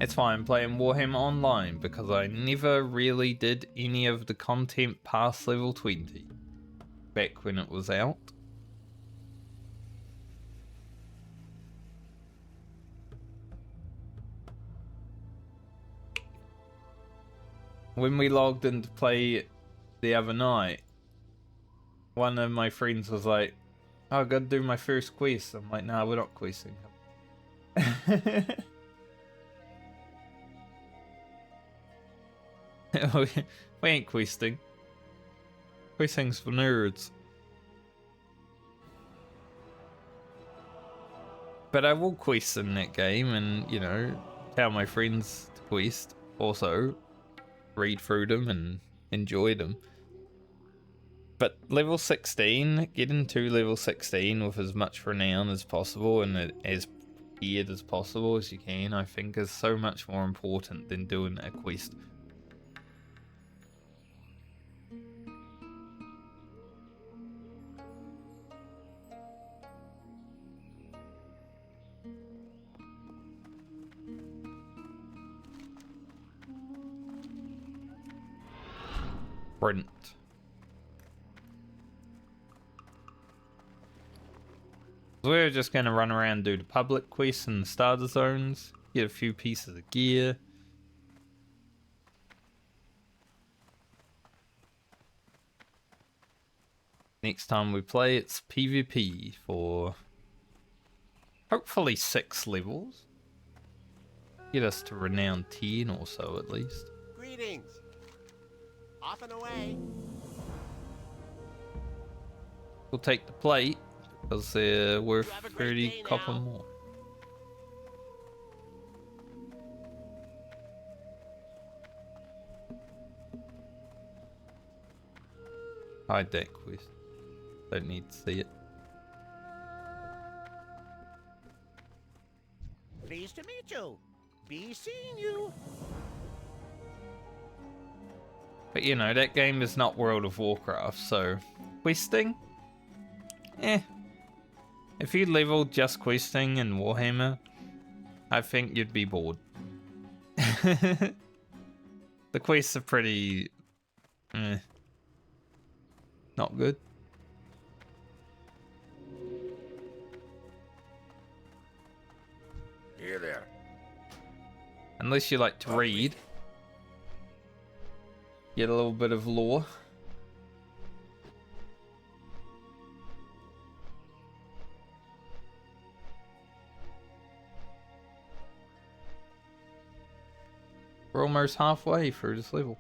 It's why I'm playing Warhammer Online, because I never really did any of the content past level 20 back when it was out. When we logged in to play the other night, one of my friends was like, "Oh, I gotta do my first quest." I'm like, "Nah, we're not questing." We ain't questing. Questing's for nerds. But I will quest in that game and, you know, tell my friends to quest. Also, read through them and enjoy them. But level 16, getting to level 16 with as much renown as possible and as prepared as possible as you can, I think is so much more important than doing a quest. Sprint. We're just going to run around and do the public quests and the starter zones, get a few pieces of gear. Next time we play, it's PvP for hopefully 6 levels. Get us to renown 10 or so at least. Greetings. Off and away. We'll take the plate because they're worth 30 copper more. Hide that quest. Don't need to see it. Pleased to meet you. Be seeing you. But you know, that game is not World of Warcraft, so questing? Eh. If you leveled just questing in Warhammer, I think you'd be bored. The quests are pretty... not good. Here there. Unless you like to read. Get a little bit of lore. We're almost halfway through this level.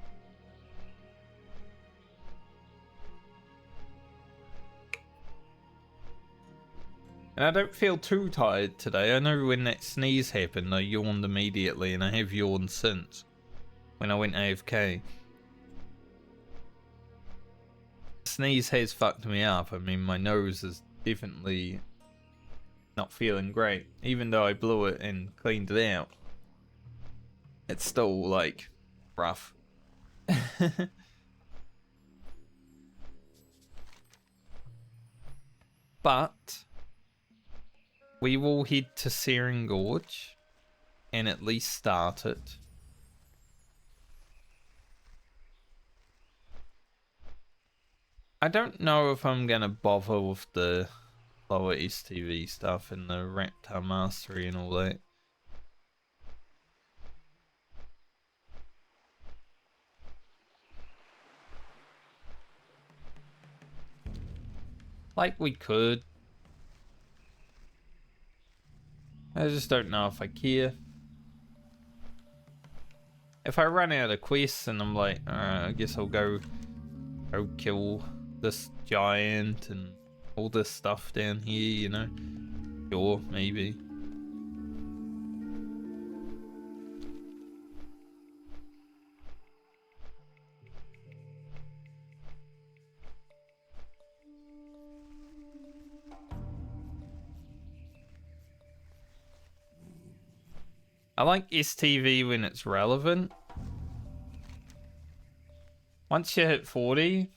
And I don't feel too tired today. I know when that sneeze happened, I yawned immediately, and I have yawned since when I went AFK. Sneeze has fucked me up. I mean, my nose is definitely not feeling great, even though I blew it and cleaned it out. it's still like rough. But we will head to Searing Gorge and at least start it. I don't know if I'm gonna bother with the lower STV stuff and the Raptor Mastery and all that. Like we could. I just don't know if I care. If I run out of quests and I'm like, alright, I guess I'll go kill this giant and all this stuff down here, you know? Sure, maybe. I like STV when it's relevant. Once you hit 40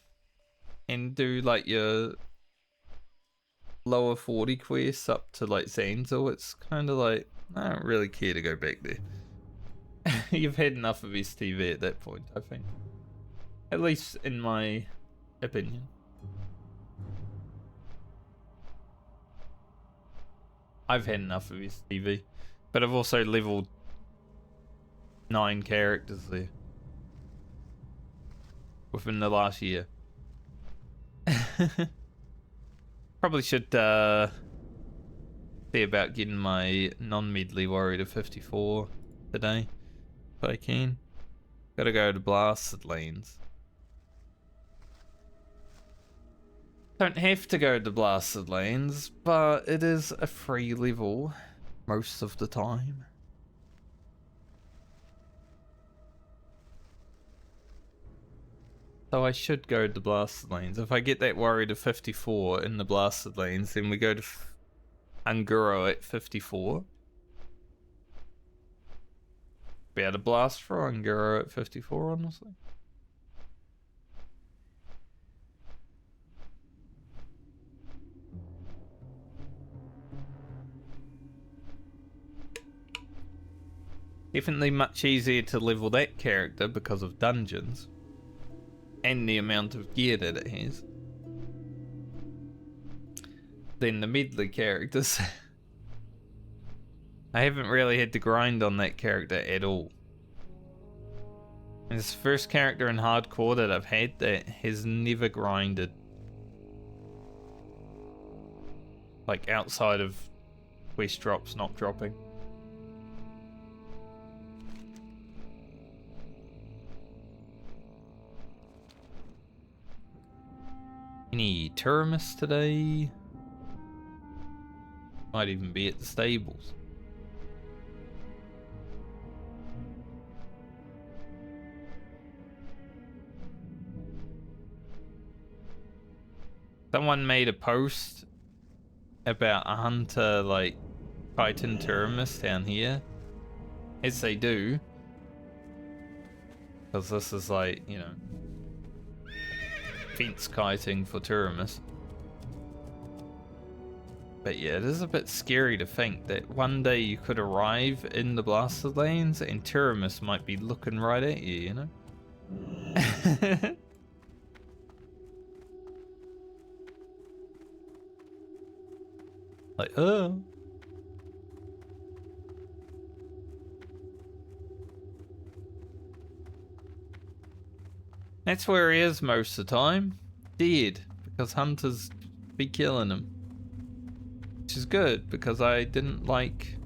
and do like your lower 40 quests up to like Zanzel, it's kind of like, I don't really care to go back there. You've had enough of STV at that point, I think. At least in my opinion. I've had enough of STV. But I've also leveled 9 characters there. Within the last year. Probably should see about getting my non-medley warrior to 54 today. If I can. Gotta go to Blasted Lands. Don't have to go to Blasted Lands, but it is a free level most of the time. So I should go to the Blasted Lands. If I get that warrior to 54 in the Blasted Lands, then we go to Anguro at 54. Be able to blast for Anguro at 54, honestly. Definitely much easier to level that character because of dungeons. And the amount of gear that it has. Than the Medley characters. I haven't really had to grind on that character at all. It's the first character in hardcore that I've had that has never grinded. Like outside of quest drops not dropping. Any Terminus today? Might even be at the stables. Someone made a post about a hunter like fighting Terminus down here. As they do. Because this is like, you know, fence kiting for Terminus. But yeah, it is a bit scary to think that one day you could arrive in the Blasted Lands and Terminus might be looking right at you, you know? Like, oh. That's where he is most of the time. Dead. Because hunters be killing him. Which is good, because I didn't like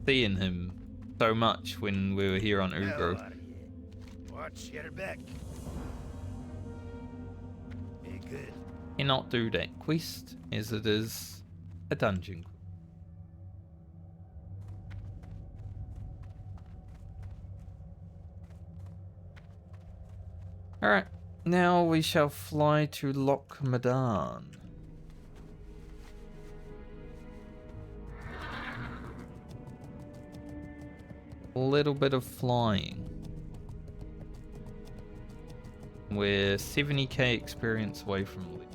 seeing him so much when we were here on Ugro. Watch your back. Be good. Cannot do that quest, as it is a dungeon. Alright, now we shall fly to Loch Madan. a little bit of flying. We're 70k experience away from lead.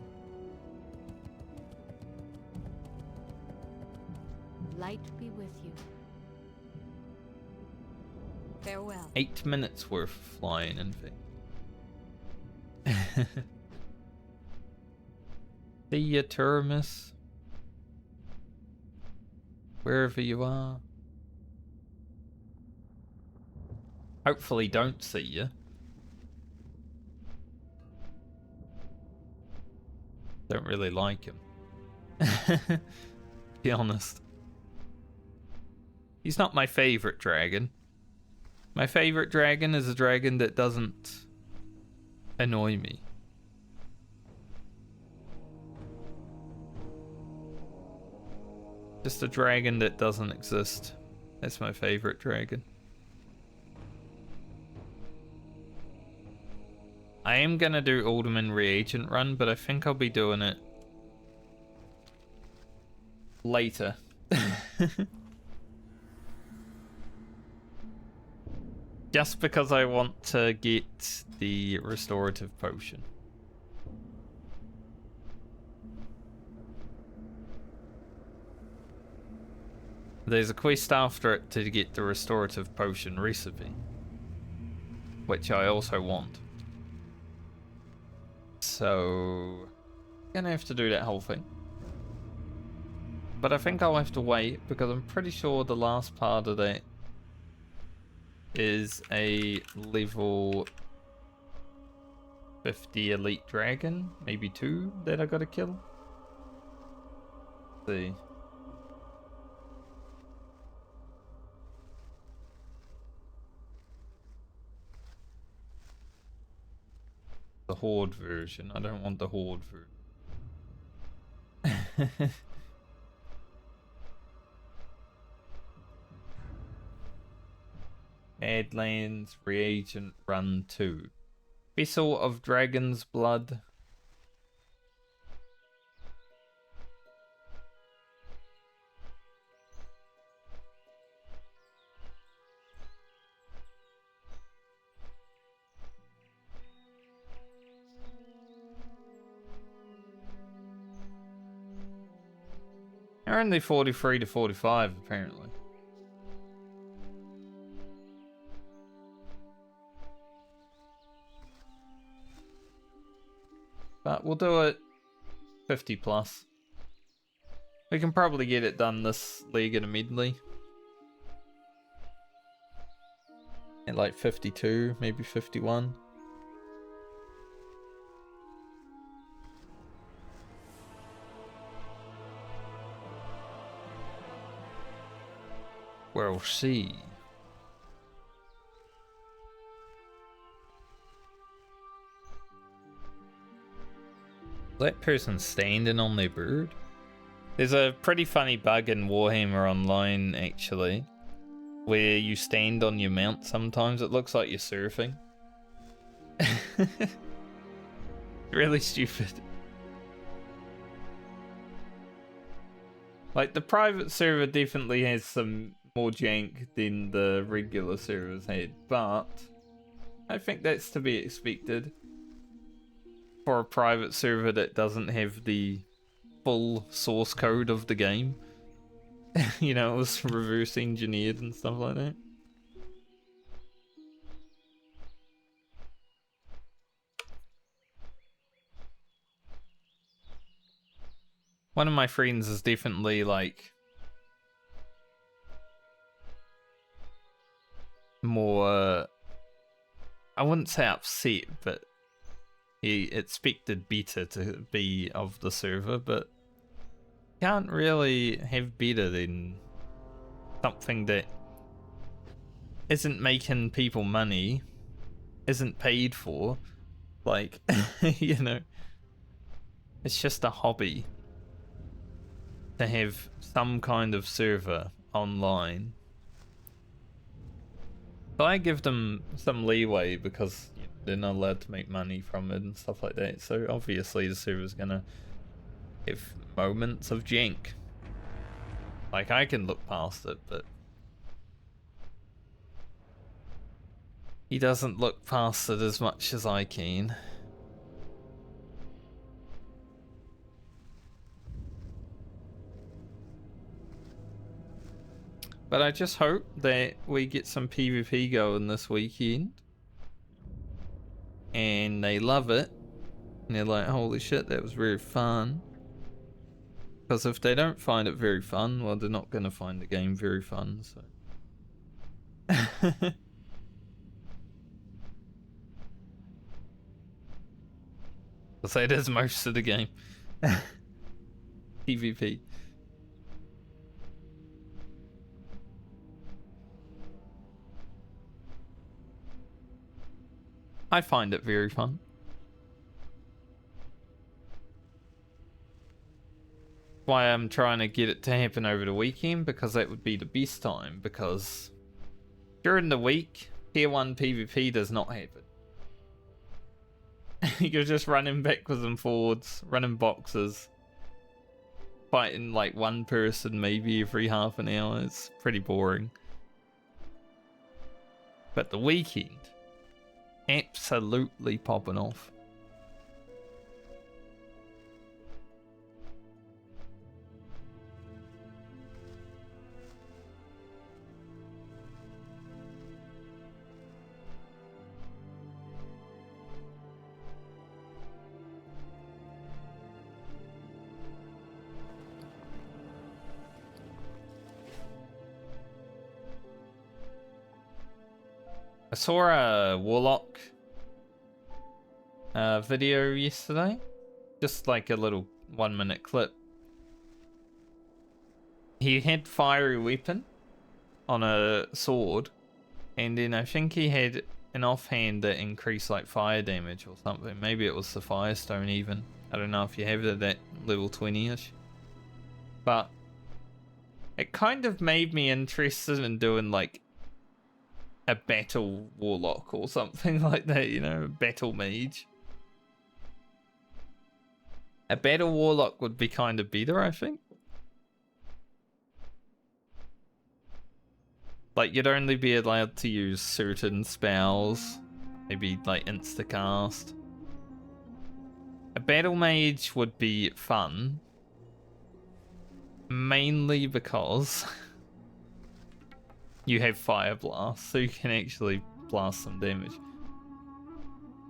Light be with you. Farewell. 8 minutes worth of flying, in fact. See ya, Terminus. Wherever you are. Hopefully don't see you. Don't really like him. Be honest. He's not my favorite dragon. My favorite dragon is a dragon that doesn't annoy me. Just a dragon that doesn't exist. That's my favorite dragon. I am gonna do Alderman reagent run, but I think I'll be doing it later. Just because I want to get the restorative potion. There's a quest after it to get the restorative potion recipe, which I also want. So, gonna have to do that whole thing. But I think I'll have to wait because I'm pretty sure the last part of that is a level 50 elite dragon, maybe 2 that I gotta kill. Let's see. The Horde version. I don't want the Horde version. Badlands Reagent Run 2. Vessel of Dragon's Blood. They're only 43 to 45 apparently. But we'll do it 50 plus. We can probably get it done this league in a Medley. At like 52, maybe 51. We'll see. That person standing on their bird? There's a pretty funny bug in Warhammer Online, actually, where you stand on your mount sometimes. It looks like you're surfing. Really stupid. Like, the private server definitely has some more jank than the regular servers had, but I think that's to be expected for a private server that doesn't have the full source code of the game. You know, it was reverse engineered and stuff like that. One of my friends is definitely like more, I wouldn't say upset, but he expected better to be of the server, but can't really have better than something that isn't making people money, isn't paid for, like, you know, it's just a hobby to have some kind of server online. So I give them some leeway because they're not allowed to make money from it and stuff like that. So obviously the server's gonna have moments of jank. Like, I can look past it, but He doesn't look past it as much as I can. But I just hope that we get some PvP going this weekend. And they love it. And they're like, holy shit, that was very fun. Because if they don't find it very fun, well, they're not going to find the game very fun, so. I'll say it is most of the game. PvP. I find it very fun. Why I'm trying to get it to happen over the weekend, because that would be the best time, because during the week, Tier 1 PvP does not happen. You're just running backwards and forwards, running boxes, fighting like one person maybe every half an hour. It's pretty boring. But the weekend, absolutely popping off. I saw a Warlock video yesterday. Just like a little 1-minute clip. He had fiery weapon on a sword. And then I think he had an offhand that increased like fire damage or something. Maybe it was the Firestone even. I don't know if you have it at level 20-ish. But it kind of made me interested in doing like a battle warlock or something like that, you know, a battle mage. A battle warlock would be kind of better, I think. Like, you'd only be allowed to use certain spells, maybe like instacast. A battle mage would be fun, mainly because you have fire blast, so you can actually blast some damage.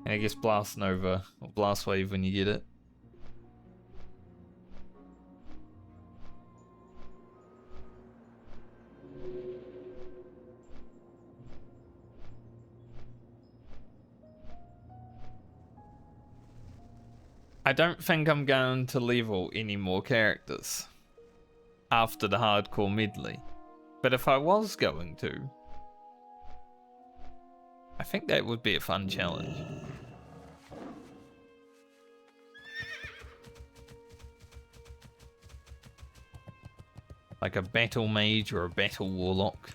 And I guess blast nova or blast wave when you get it. I don't think I'm going to level any more characters after the hardcore medley. But if I was going to, I think that would be a fun challenge. Like a battle mage or a battle warlock.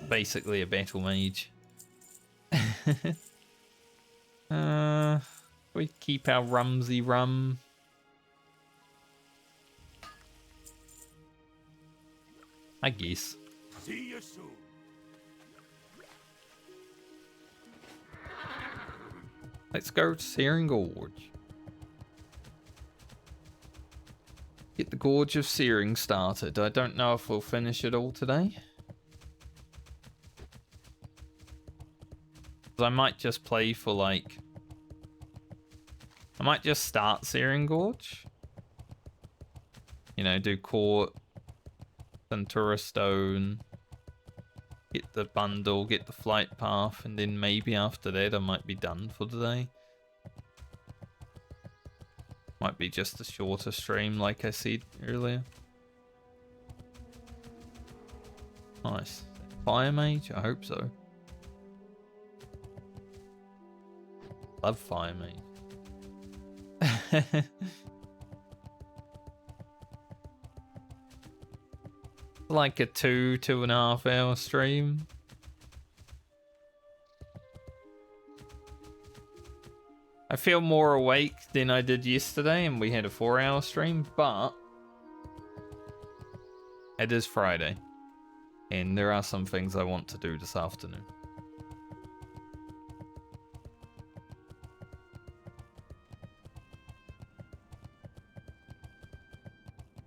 Basically a battle mage. We keep our rumsy rum. I guess. See you soon. Let's go to Searing Gorge. Get the Gorge of Searing started. I don't know if we'll finish it all today. I might just play for like... I might just start Searing Gorge. You know, do Court, Centura Stone, get the bundle, get the flight path, and then maybe after that I might be done for today. Might be just a shorter stream like I said earlier. Nice. Fire Mage? I hope so. Love Fire Mage. Like a 2.5 hour stream. I feel more awake than I did yesterday, and we had a 4-hour stream, but it is Friday, and there are some things I want to do this afternoon.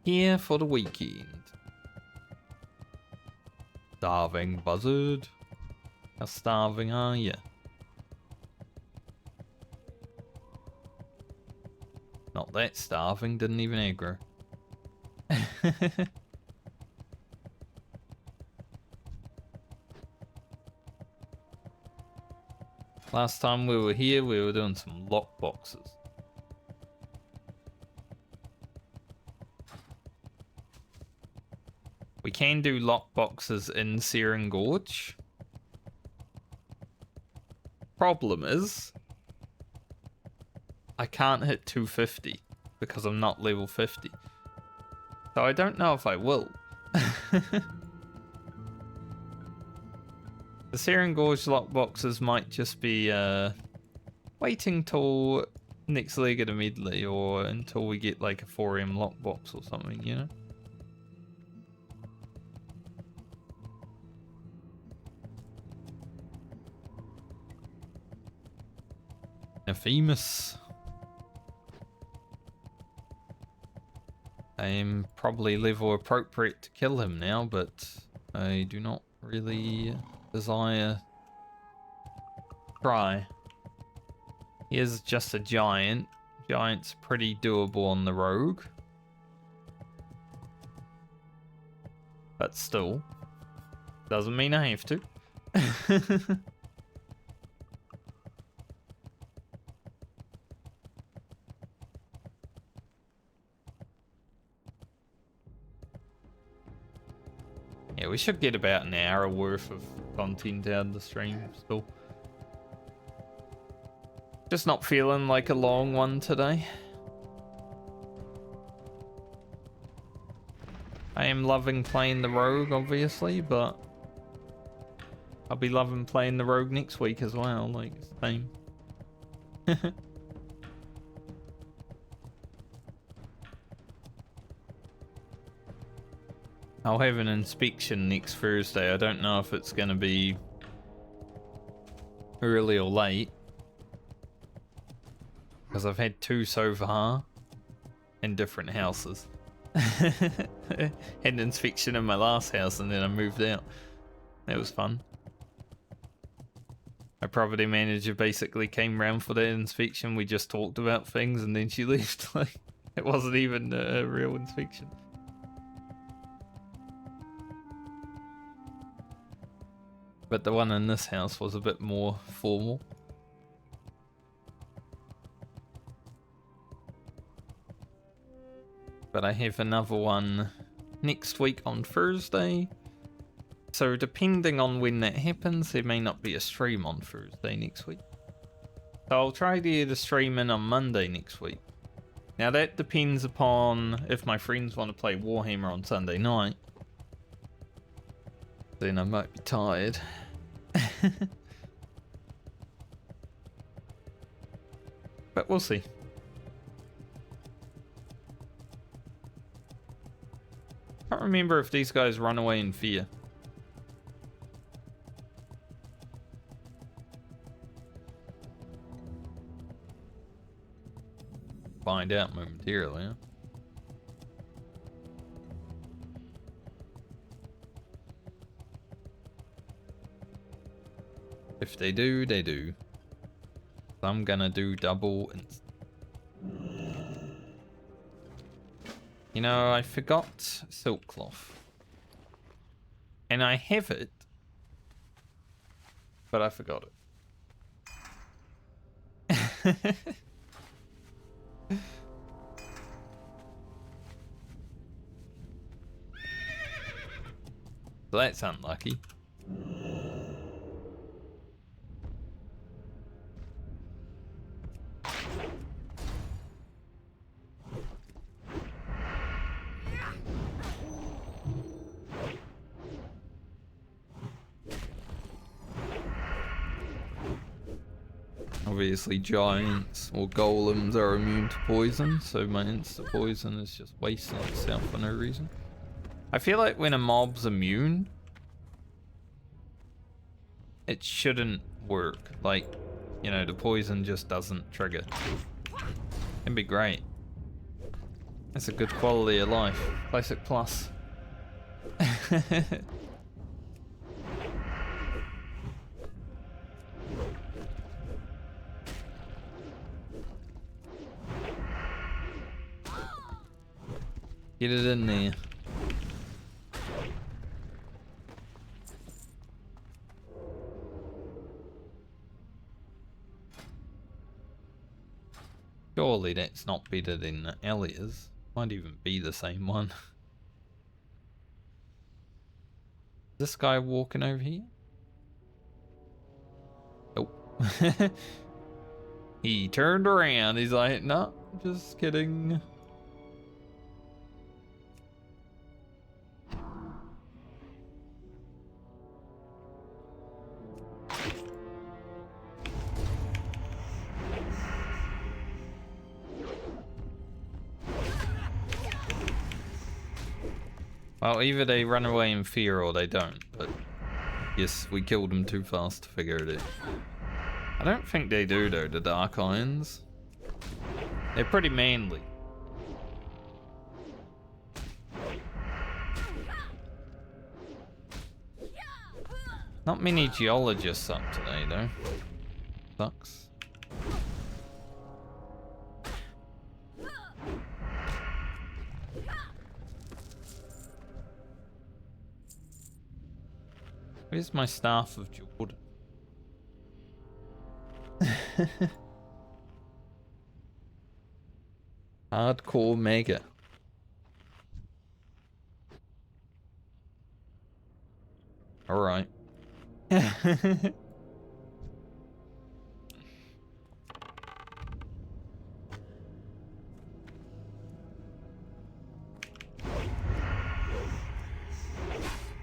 here for the weekend. Starving buzzard. How starving are you? Not that starving, didn't even aggro. Last time we were here, we were doing some lock boxes. We can do lock boxes in Searing Gorge. Problem is, I can't hit 250 because I'm not level 50. So I don't know if I will. The Searing Gorge lock boxes might just be waiting till next leg of the Medley, or until we get like a 4M lockbox or something, you know? Famous. I am probably level appropriate to kill him now, but I do not really desire try. He is just a giant. Giant's pretty doable on the rogue. But still, doesn't mean I have to. Yeah, we should get about an hour worth of content out of the stream still. Just not feeling like a long one today. I am loving playing the rogue, obviously, but I'll be loving playing the rogue next week as well, like, same. I'll have an inspection next Thursday. I don't know if it's going to be early or late, because I've had 2 so far in different houses. Had an inspection in my last house and then I moved out. That was fun. My property manager basically came round for that inspection. We just talked about things and then she left. Like, it wasn't even a real inspection. But the one in this house was a bit more formal. But I have another one next week on Thursday. So depending on when that happens, there may not be a stream on Thursday next week. So I'll try to get a stream in on Monday next week. Now that depends upon if my friends want to play Warhammer on Sunday night. Then I might be tired. But we'll see. Can't remember if these guys run away in fear. Find out momentarily, huh? If they do, they do. I'm gonna do double. You know, I forgot silk cloth. And I have it. But I forgot it. So that's unlucky. Obviously giants or golems are immune to poison, so my insta-poison is just wasting itself for no reason. I feel like when a mob's immune, it shouldn't work. Like, you know, the poison just doesn't trigger. It'd be great. It's a good quality of life. Classic Plus. Get it in there. Surely that's not better than Elia's. Might even be the same one. This guy walking over here? Oh. He turned around. He's like, no, just kidding. Well, either they run away in fear or they don't, but yes, we killed them too fast to figure it out. I don't think they do though, the Dark Irons. They're pretty manly. Not many geologists up today though. Sucks. Where's my Staff of Jordan? Hardcore Mega. Alright.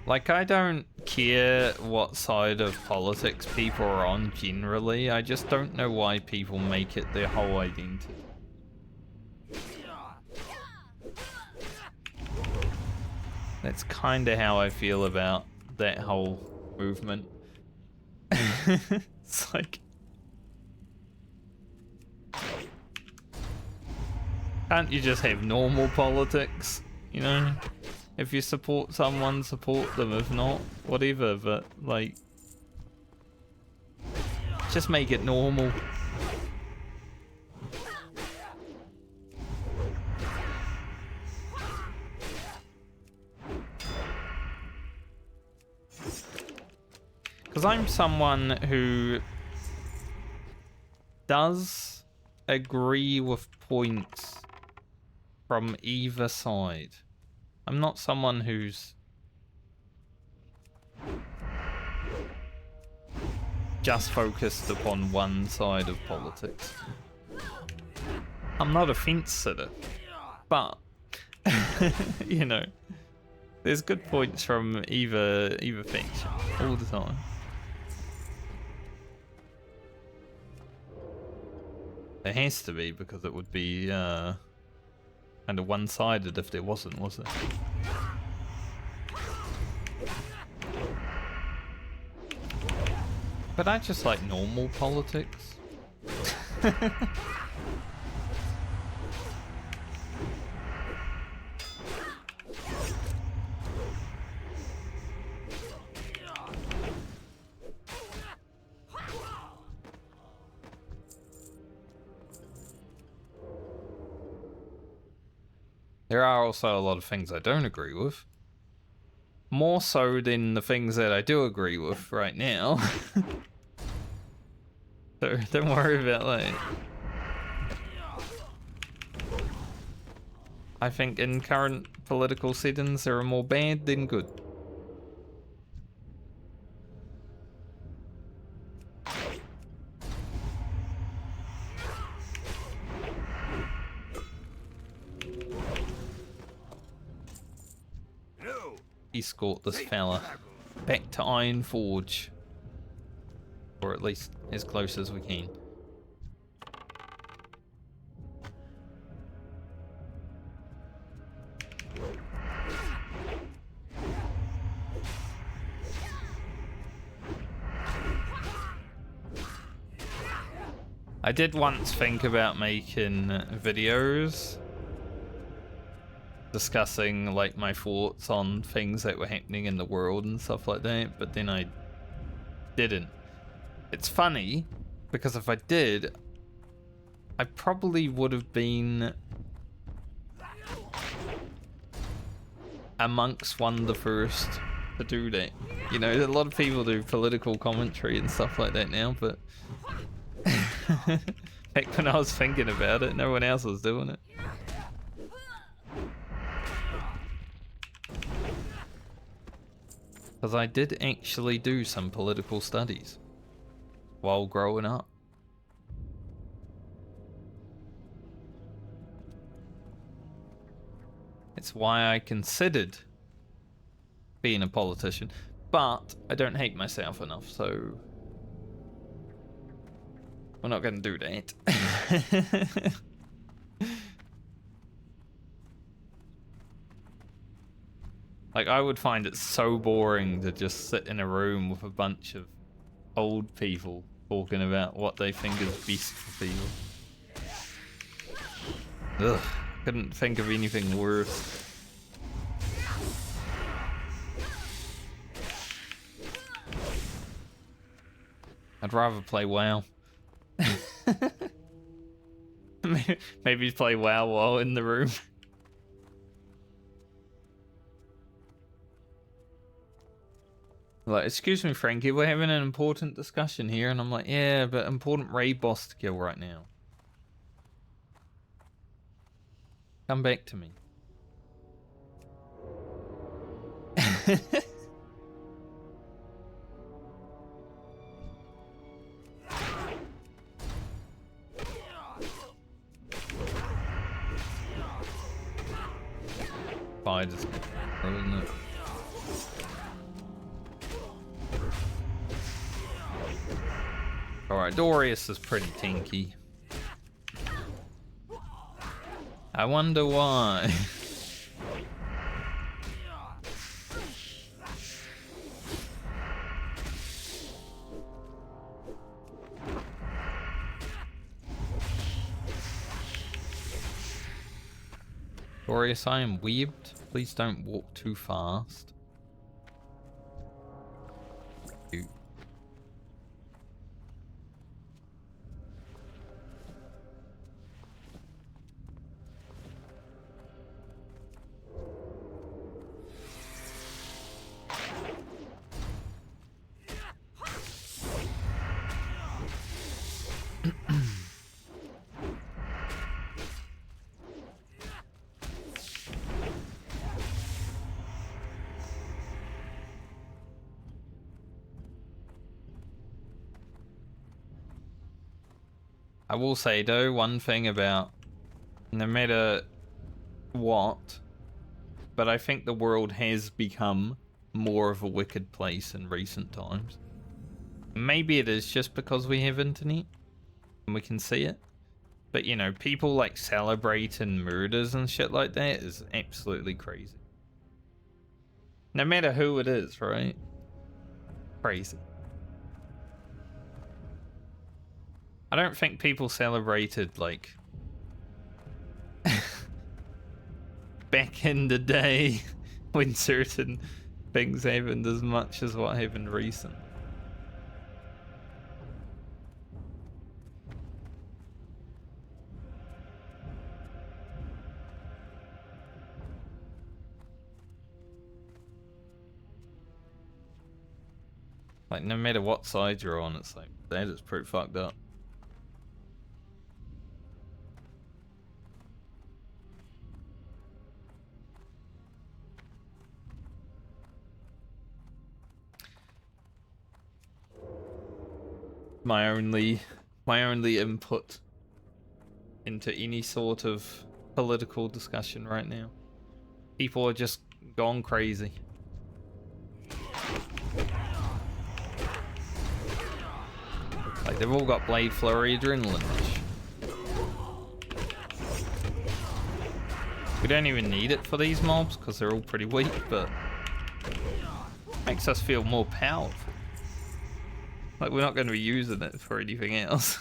Like, I don't care what side of politics people are on generally. I just don't know why people make it their whole identity. That's kind of how I feel about that whole movement. It's like... Can't you just have normal politics, you know? If you support someone, support them. If not, whatever, but like... just make it normal. Because I'm someone who does agree with points from either side. I'm not someone who's just focused upon one side of politics. I'm not a fence sitter, but you know, there's good points from either faction all the time. There has to be, because it would be kind of one-sided if there wasn't, was it? But I just like normal politics. There are also a lot of things I don't agree with. More so than the things that I do agree with right now. So don't worry about that. I think in current political settings there are more bad than good. Escort this fella back to Iron Forge, or at least as close as we can. I did once think about making videos discussing like my thoughts on things that were happening in the world and stuff like that, but then I didn't. It's funny because if I did, I probably would have been amongst one of the first to do that. You know, a lot of people do political commentary and stuff like that now, but back when I was thinking about it, no one else was doing it. Because I did actually do some political studies while growing up. It's why I considered being a politician, but I don't hate myself enough, so we're not going to do that. Like, I would find it so boring to just sit in a room with a bunch of old people talking about what they think is best for people. Ugh, couldn't think of anything worse. I'd rather play WoW. Maybe play WoW while in the room. Like, excuse me, Frankie, we're having an important discussion here. And I'm like, yeah, but important raid boss to kill right now. Come back to me. Fire just isn't it? Alright, Dorius is pretty tinky. I wonder why. Dorius, I am webbed. Please don't walk too fast. Ew. I will say though, one thing about no matter what, but I think the world has become more of a wicked place in recent times. Maybe it is just because we have internet and we can see it. But you know, people like celebrating murders and shit like that is absolutely crazy. No matter who it is, right? Crazy. I don't think people celebrated, like, back in the day when certain things happened as much as what happened recently. Like, no matter what side you're on, it's like, that is pretty fucked up. My only input into any sort of political discussion right now. People are just gone crazy. Like, they've all got Blade Flurry adrenaline rush. We don't even need it for these mobs because they're all pretty weak, but makes us feel more powerful. Like, we're not going to be using it for anything else.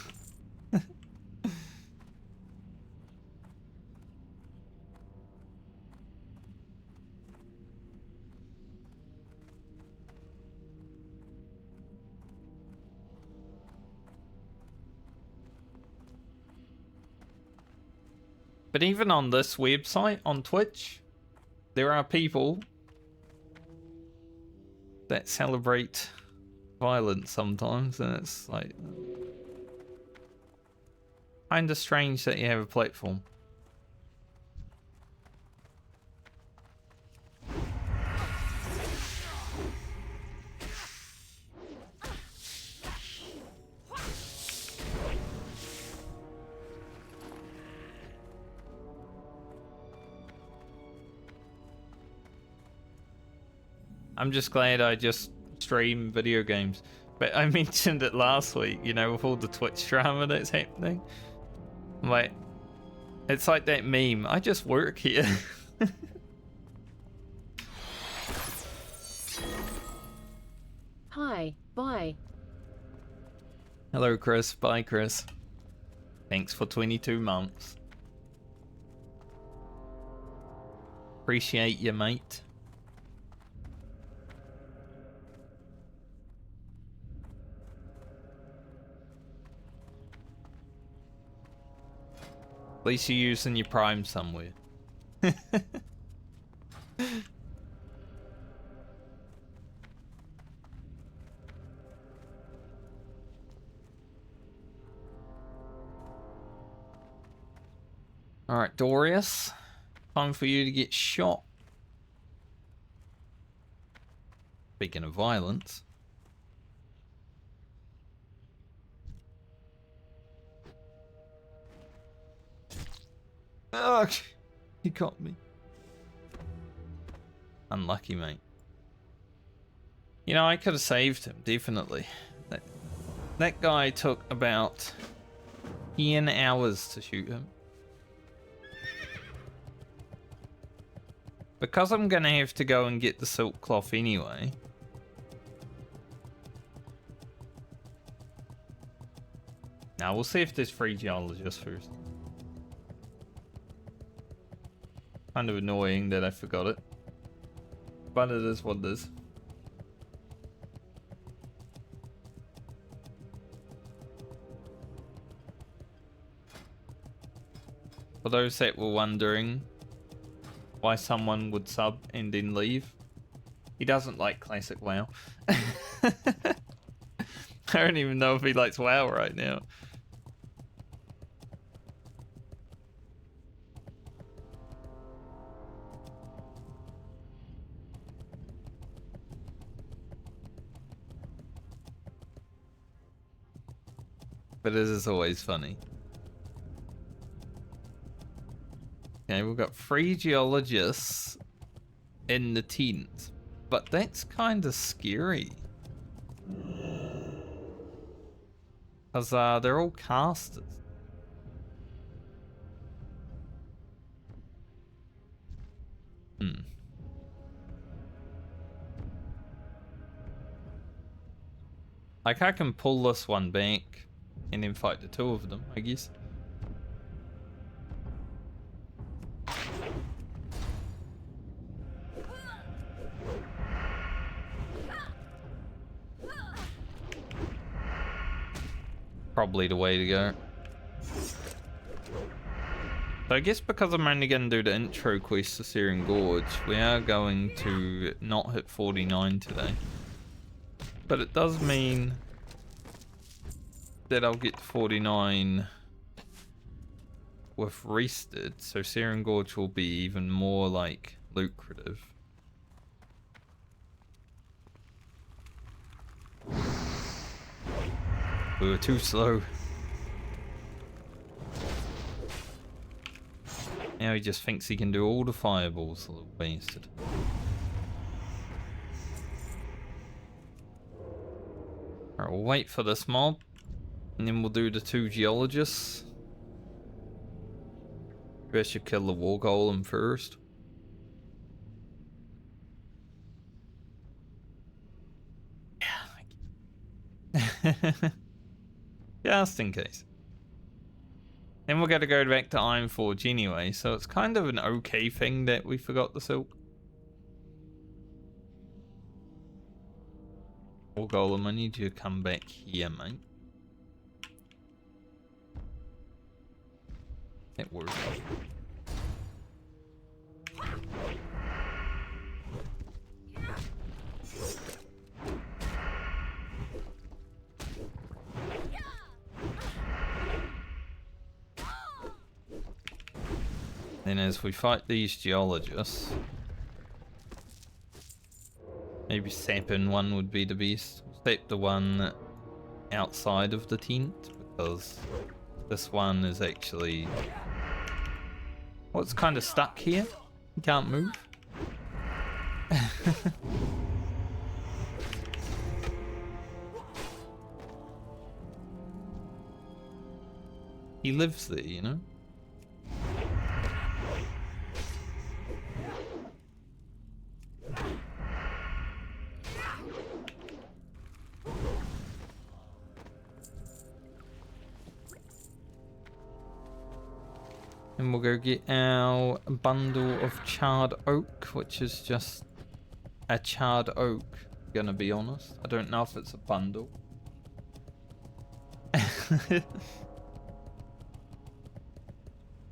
But even on this website, on Twitch, there are people that celebrate violence sometimes, and it's like kind of strange that you have a platform. I'm just glad I just stream video games. But I mentioned it last week, you know, with all the Twitch drama that's happening. Like, it's like that meme, I just work here. Hi, bye. Hello, Chris. Bye, Chris. Thanks for 22 months. Appreciate you, mate. At least you're using your Prime somewhere. Alright, Dorius. Time for you to get shot. Speaking of violence. Oh, he got me. Unlucky, mate. You know, I could have saved him, definitely. That guy took about 10 hours to shoot him. Because I'm gonna have to go and get the silk cloth anyway. Now we'll see if there's free geologists first. Kind of annoying that I forgot it. But it is what it is. For those that were wondering why someone would sub and then leave, he doesn't like classic WoW. I don't even know if he likes WoW right now. But it is always funny. Okay, we've got 3 geologists in the tent, but that's kind of scary. Because they're all casters. Like, I can pull this one back and then fight the 2 of them, I guess. Probably the way to go. So I guess because I'm only going to do the intro quest to Searing Gorge, we are going to not hit 49 today. But it does mean that I'll get to 49 with rested, so Searing Gorge will be even more like lucrative. We were too slow. Now he just thinks he can do all the fireballs, the little bastard. Alright, we'll wait for this mob, and then we'll do the 2 geologists. Maybe I should kill the war golem first. Yeah. Just in case. Then we're going to go back to Ironforge anyway, so it's kind of an okay thing that we forgot the silk. War golem, I need you to come back here, mate. That works. Then as we fight these geologists, maybe sapping one would be the best. Sap the one outside of the tent, because this one is actually... well, it's kind of stuck here. You can't move. He lives there, you know? And we'll go get our bundle of charred oak, which is just a charred oak, gonna be honest. I don't know if it's a bundle.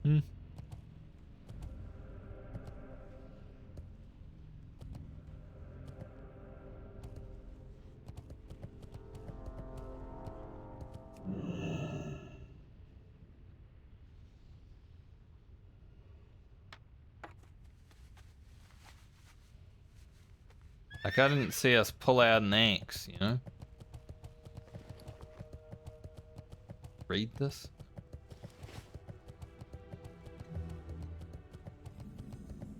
Hmm. Like, I didn't see us pull out an axe, you know? Read this?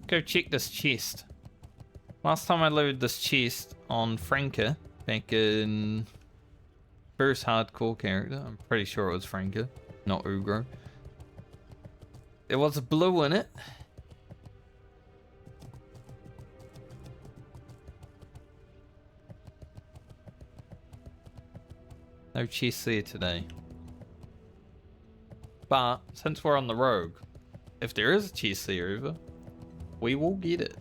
Go check this chest. Last time I loaded this chest on Franca, back in first hardcore character, I'm pretty sure it was Franca, not Ugro. There was a blue in it. No chest there today. But since we're on the rogue, if there is a chest there over, we will get it.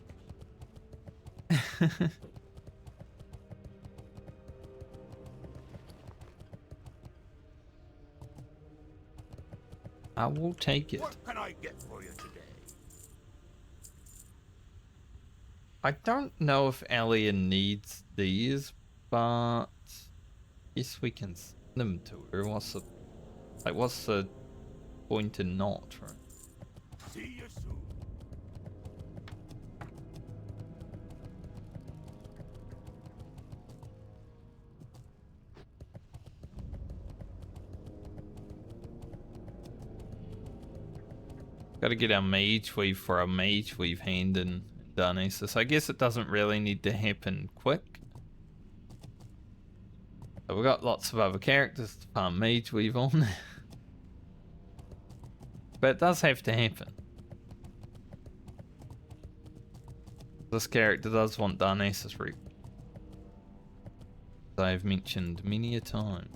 I will take it. What can I get for you today? I don't know if Alien needs these, but yes, we can send them to her. What's the point in not, right? See you soon. Gotta get our mage weave for our mage weave hand in Darnassus. I guess it doesn't really need to happen quick. But we've got lots of other characters to farm mage weave on. But it does have to happen. This character does want Darnassus root. As I've mentioned many a time.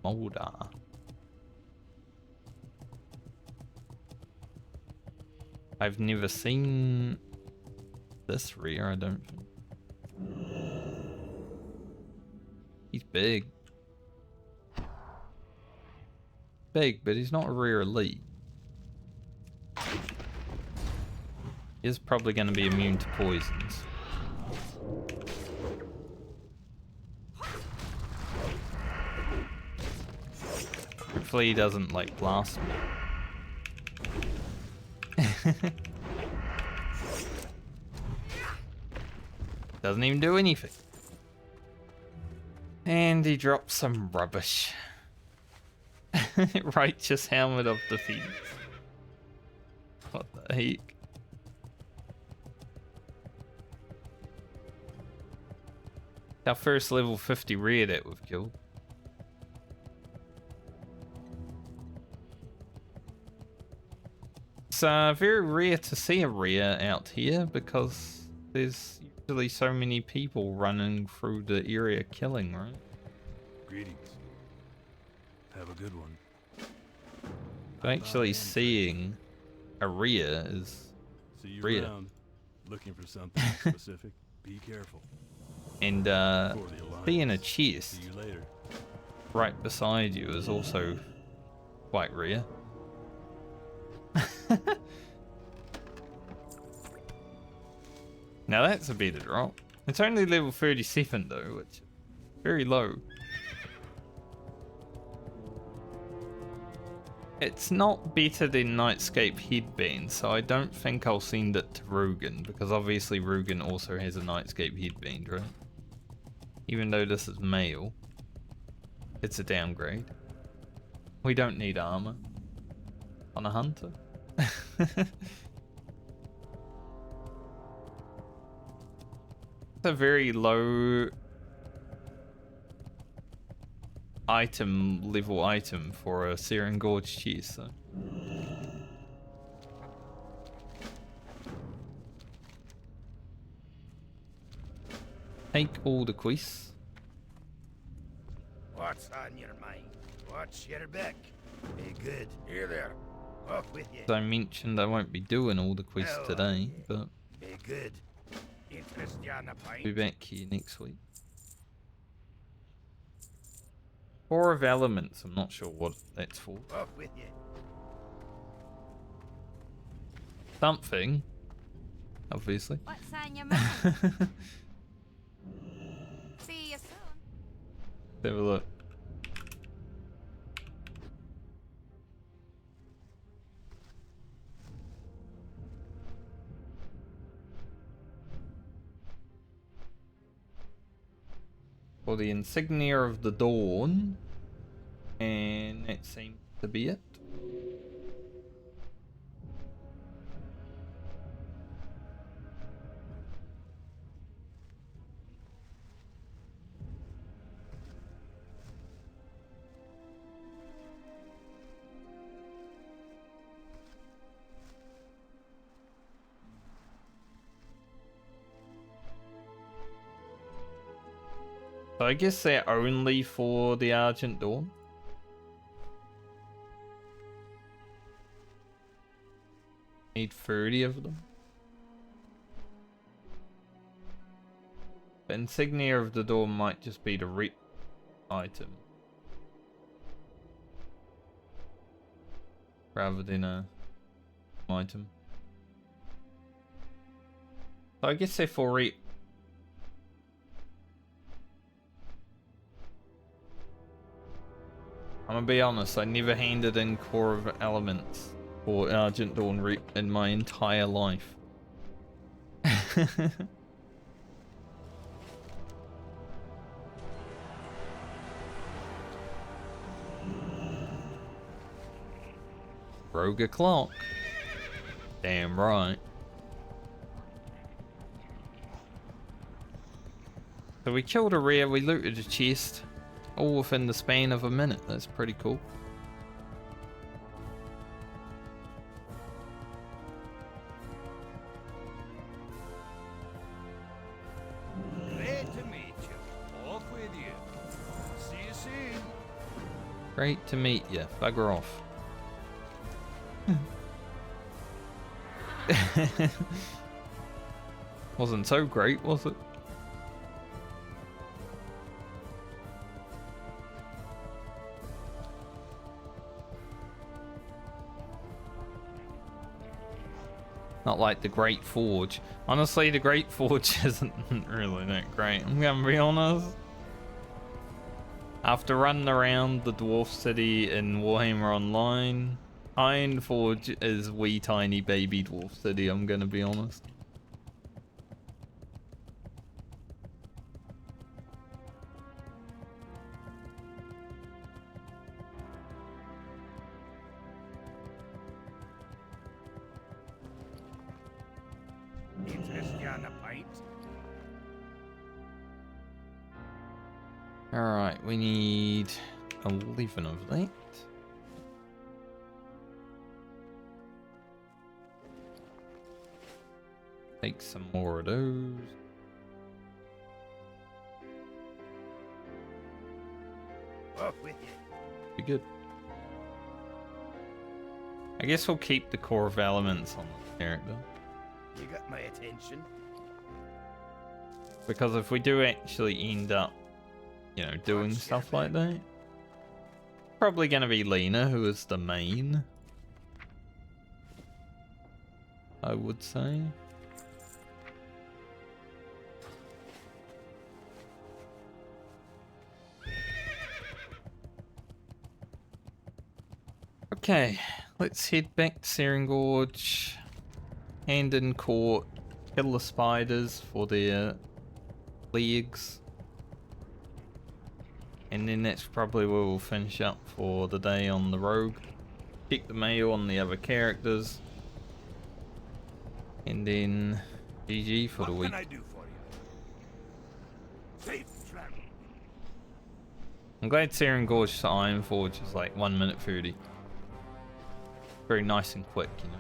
Moldar. I've never seen this rare, I don't think. He's big. Big, but he's not a rare elite. He is probably going to be immune to poisons. Hopefully he doesn't, like, blast me. Doesn't even do anything. And he drops some rubbish. Righteous Helmet of Defense. What the heck? Our first level 50 rare that we've killed. It's very rare to see a rare out here because there's usually so many people running through the area killing, right? Greetings. Have a good one. But actually seeing a rare is See you rare. around. Looking for something specific. Be careful. And For the Alliance. seeing a chest See you later. right beside you is also quite rare. Now that's a better drop. It's only level 37 though, which is very low. It's not better than Nightscape Headband, so I don't think I'll send it to Rugen, because obviously Rugen also has a Nightscape Headband, right? Even though this is male, it's a downgrade. We don't need armor on a hunter. It's a very low level item for a Searing Gorge chest, so. Take all the quests. What's on your mind? Watch your back. Be good. Here there. Off with you. As I mentioned, I won't be doing all the quests Well, today, but Be good. Interest you on a I'll pint? be back here next week. Four of Elements, I'm not sure what that's for. Off with you. Something, obviously. What's on your mind? See you soon. Have a look. For the Insignia of the Dawn, and that seems to be it. So I guess they're only for the Argent Dawn. Need 30 of them. The Insignia of the Dawn might just be the rep item, rather than a item. So I guess they're for rep. I'm gonna be honest, I never handed in Core of Elements or Argent Dawn rep in my entire life. Rogue o'clock. Damn right. So we killed a rare, we looted a chest. All within the span of a minute. That's pretty cool. Great to meet you. Off with you. See you soon. Great to meet you. Bugger off. Wasn't so great, was it? Not like the Great Forge. Honestly, the Great Forge isn't really that great. I'm gonna be honest. After running around the Dwarf City in Warhammer Online, Iron Forge is wee tiny baby Dwarf City, I'm gonna be honest. Interest you on a pint? Alright, we need 11 of that. Take some more of those. Off with you. Be good. I guess we'll keep the Core of Elements on the character. You got my attention. Because if we do actually end up, you know, doing stuff like that, probably going to be Lena, who is the main, I would say. Okay, let's head back to Searing Gorge, hand in court, kill the spiders for their legs, and then that's probably where we'll finish up for the day on the rogue. Check the mail on the other characters, and then GG for the What week. can I do for you? Safe travel. I'm glad Searing Gorge to Iron Forge is like 1 minute 30. Very nice and quick, you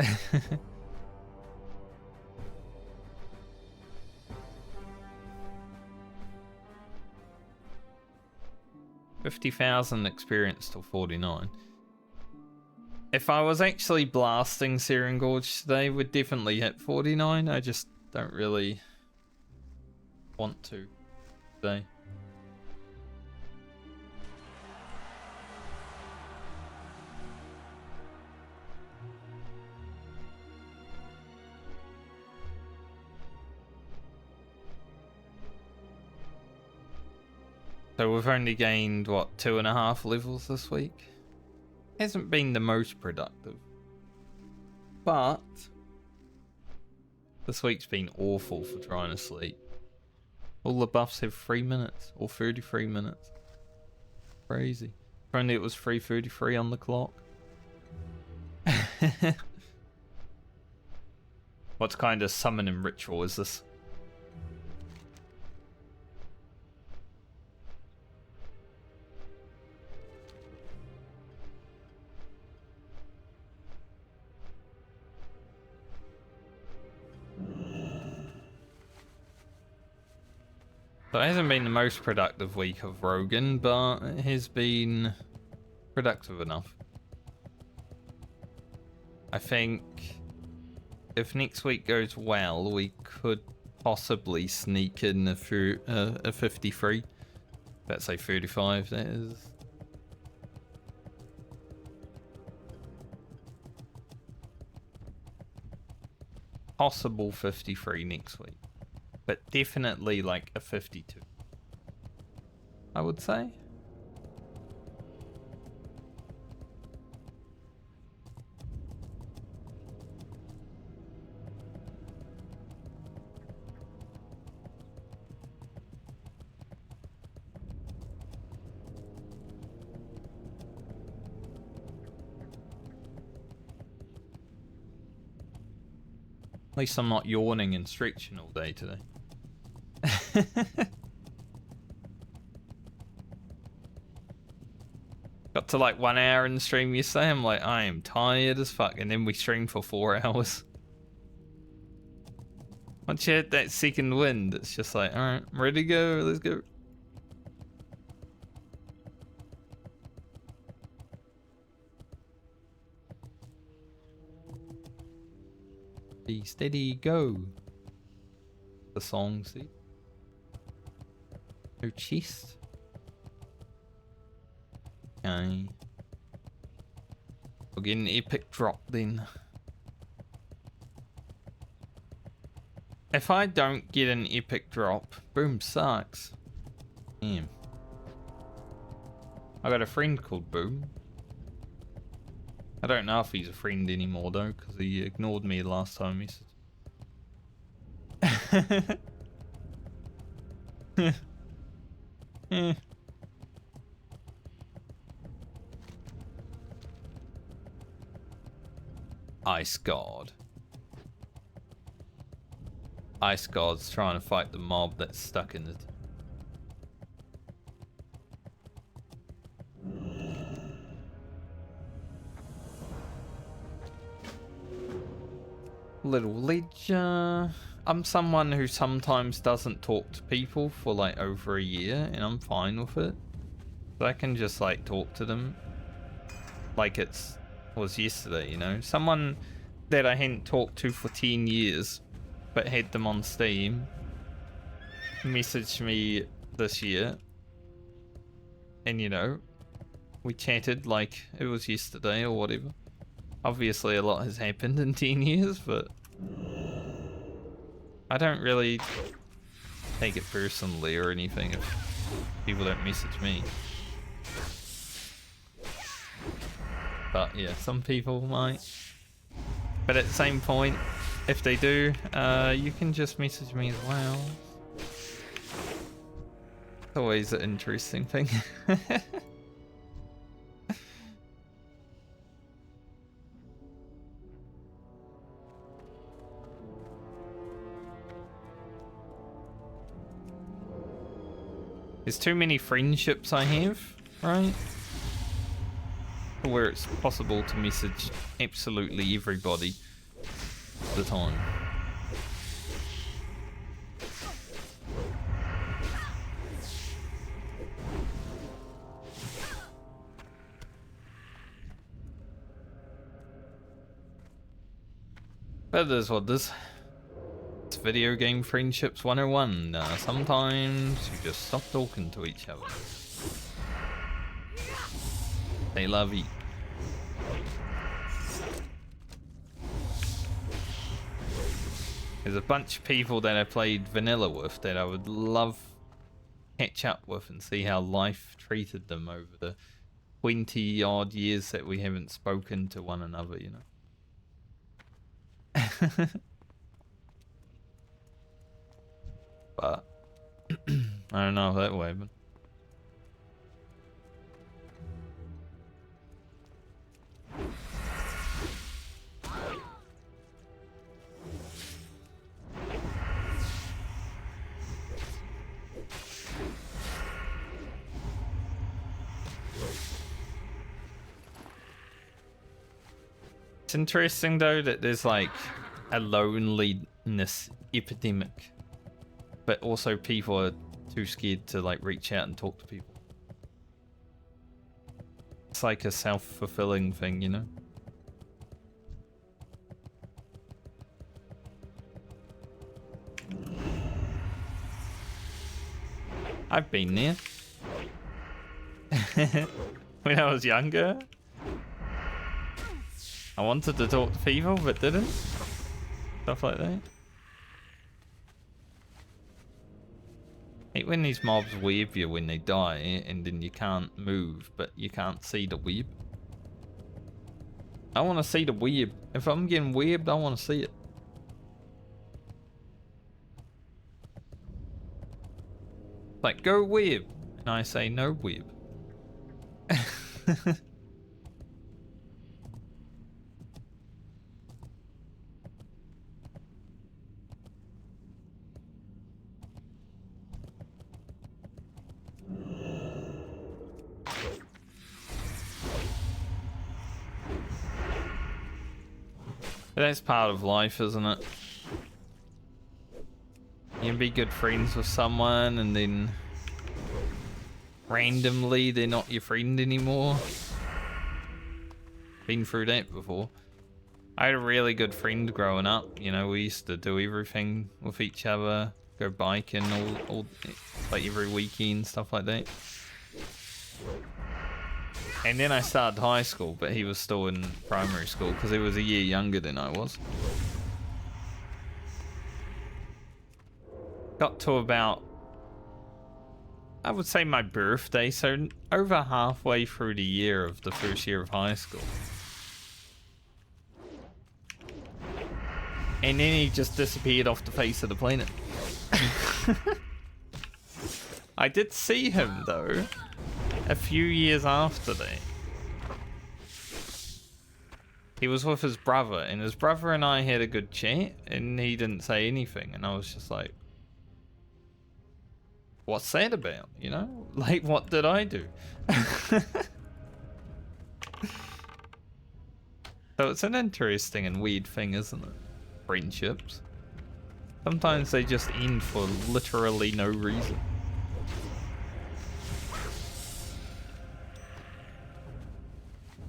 know. 50,000 experience till 49. If I was actually blasting Searing Gorge today, we'd definitely hit 49. I just don't really want to today. So we've only gained, what, 2.5 levels this week? Hasn't been the most productive. But this week's been awful for trying to sleep. All the buffs have 3 minutes, or 33 minutes. Crazy. If only it was 3:33 on the clock. What kind of summoning ritual is this? So it hasn't been the most productive week of Rogan, but it has been productive enough. I think if next week goes well, we could possibly sneak in a 53. Let's say 35, that is. Possible 53 next week. But definitely like a 52, I would say. At least I'm not yawning and stretching all day today. Got to like 1 hour in the stream yesterday. I'm like, I am tired as fuck. And then we streamed for 4 hours. Once you hit that second wind, it's just like, alright, I'm ready to go. Let's go. Be steady, go. The song, see? No chest. Okay. We'll get an epic drop then. If I don't get an epic drop, boom, sucks. Damn. I got a friend called Boom. I don't know if he's a friend anymore though, because he ignored me last time he said. Ice God. Ice God's trying to fight the mob that's stuck in it. Little ledger. I'm someone who sometimes doesn't talk to people for like over a year, and I'm fine with it. So I can just like talk to them like was yesterday, you know? Someone that I hadn't talked to for 10 years, but had them on Steam, messaged me this year, and you know, we chatted like it was yesterday or whatever. Obviously a lot has happened in 10 years, but I don't really take it personally or anything if people don't message me. But yeah, some people might. But at the same point, if they do, you can just message me as well. It's always an interesting thing. There's too many friendships I have, right? Where it's possible to message absolutely everybody at the time. But it is what it is. It's video game friendships 101. Sometimes you just stop talking to each other. They love you. There's a bunch of people that I played vanilla with that I would love to catch up with and see how life treated them over the 20 odd years that we haven't spoken to one another, you know. But I don't know that way, but it's interesting though that there's like a loneliness epidemic, but also people are too scared to like reach out and talk to people. It's like a self-fulfilling thing, you know? I've been there. When I was younger, I wanted to talk to people but didn't. Stuff like that. Hate when these mobs web you when they die and then you can't move but you can't see the web. I want to see the web. If I'm getting webbed, I want to see it. Like, go web. And I say no web. But that's part of life, isn't it? You can be good friends with someone and then randomly they're not your friend anymore. Been through that before. I had a really good friend growing up. You know, we used to do everything with each other, go biking all like every weekend, stuff like that. And then I started high school, but he was still in primary school because he was a year younger than I was. Got to about, I would say my birthday, so over halfway through the year of the first year of high school. And then he just disappeared off the face of the planet. I did see him though, a few years after that. He was with his brother, and his brother and I had a good chat, and he didn't say anything, and I was just like, what's that about, you know? Like, what did I do? So it's an interesting and weird thing, isn't it? Friendships. Sometimes they just end for literally no reason.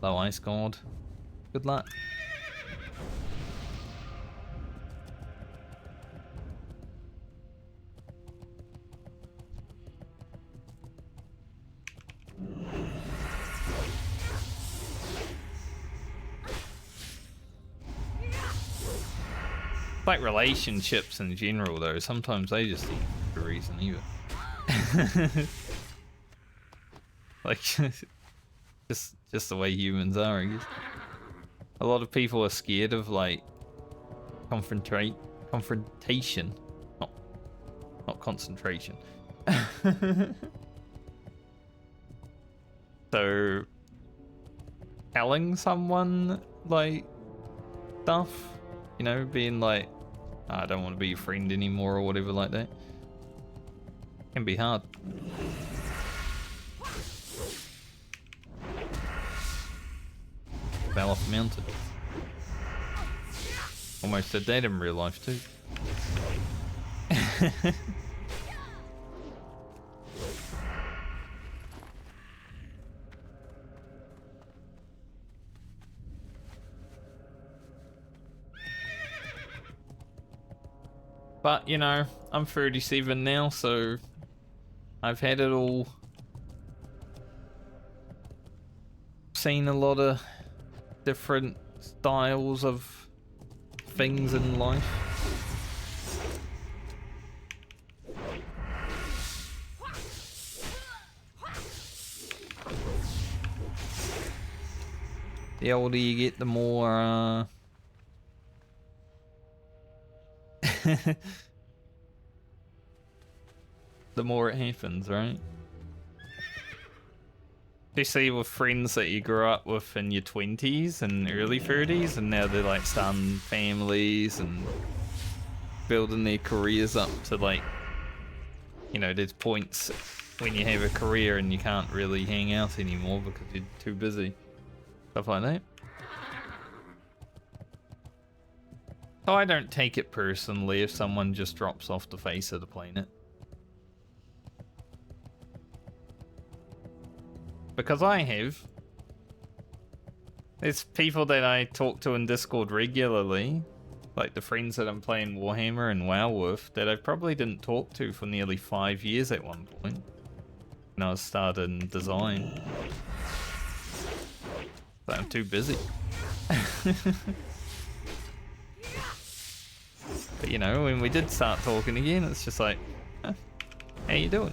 Hello, Ice God. Good luck. Like relationships in general though, sometimes they just end for no reason either. Like just the way humans are, I guess. A lot of people are scared of like confrontation, not concentration. So telling someone like stuff, you know, being like, I don't want to be your friend anymore or whatever like that, can be hard. Fell off the mountain. Almost did that in real life too. But, you know, I'm 37 now, so I've had it all. Seen a lot of different styles of things in life. The older you get, the more the more it happens, right? Especially with friends that you grew up with in your 20s and early 30s, and now they're like starting families and building their careers up to, like, you know, there's points when you have a career and you can't really hang out anymore because you're too busy. Stuff like that. So I don't take it personally if someone just drops off the face of the planet. Because I have. There's people that I talk to in Discord regularly, like the friends that I'm playing Warhammer and WoW with, that I probably didn't talk to for nearly 5 years at one point when I was starting design. But I'm too busy. But you know, when we did start talking again, it's just like, huh, how you doing?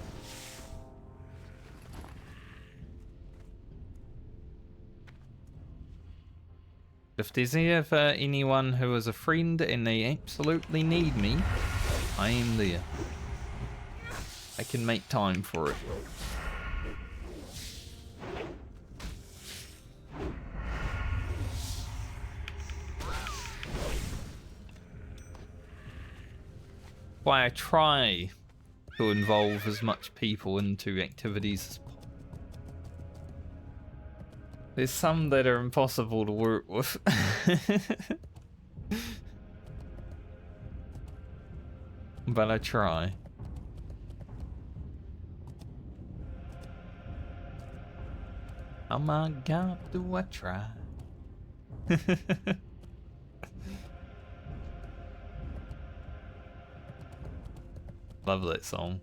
If there's ever anyone who is a friend and they absolutely need me, I am there. I can make time for it. Why I try to involve as much people into activities as possible. There's some that are impossible to work with. But I try. Oh my god, do I try? Love that song.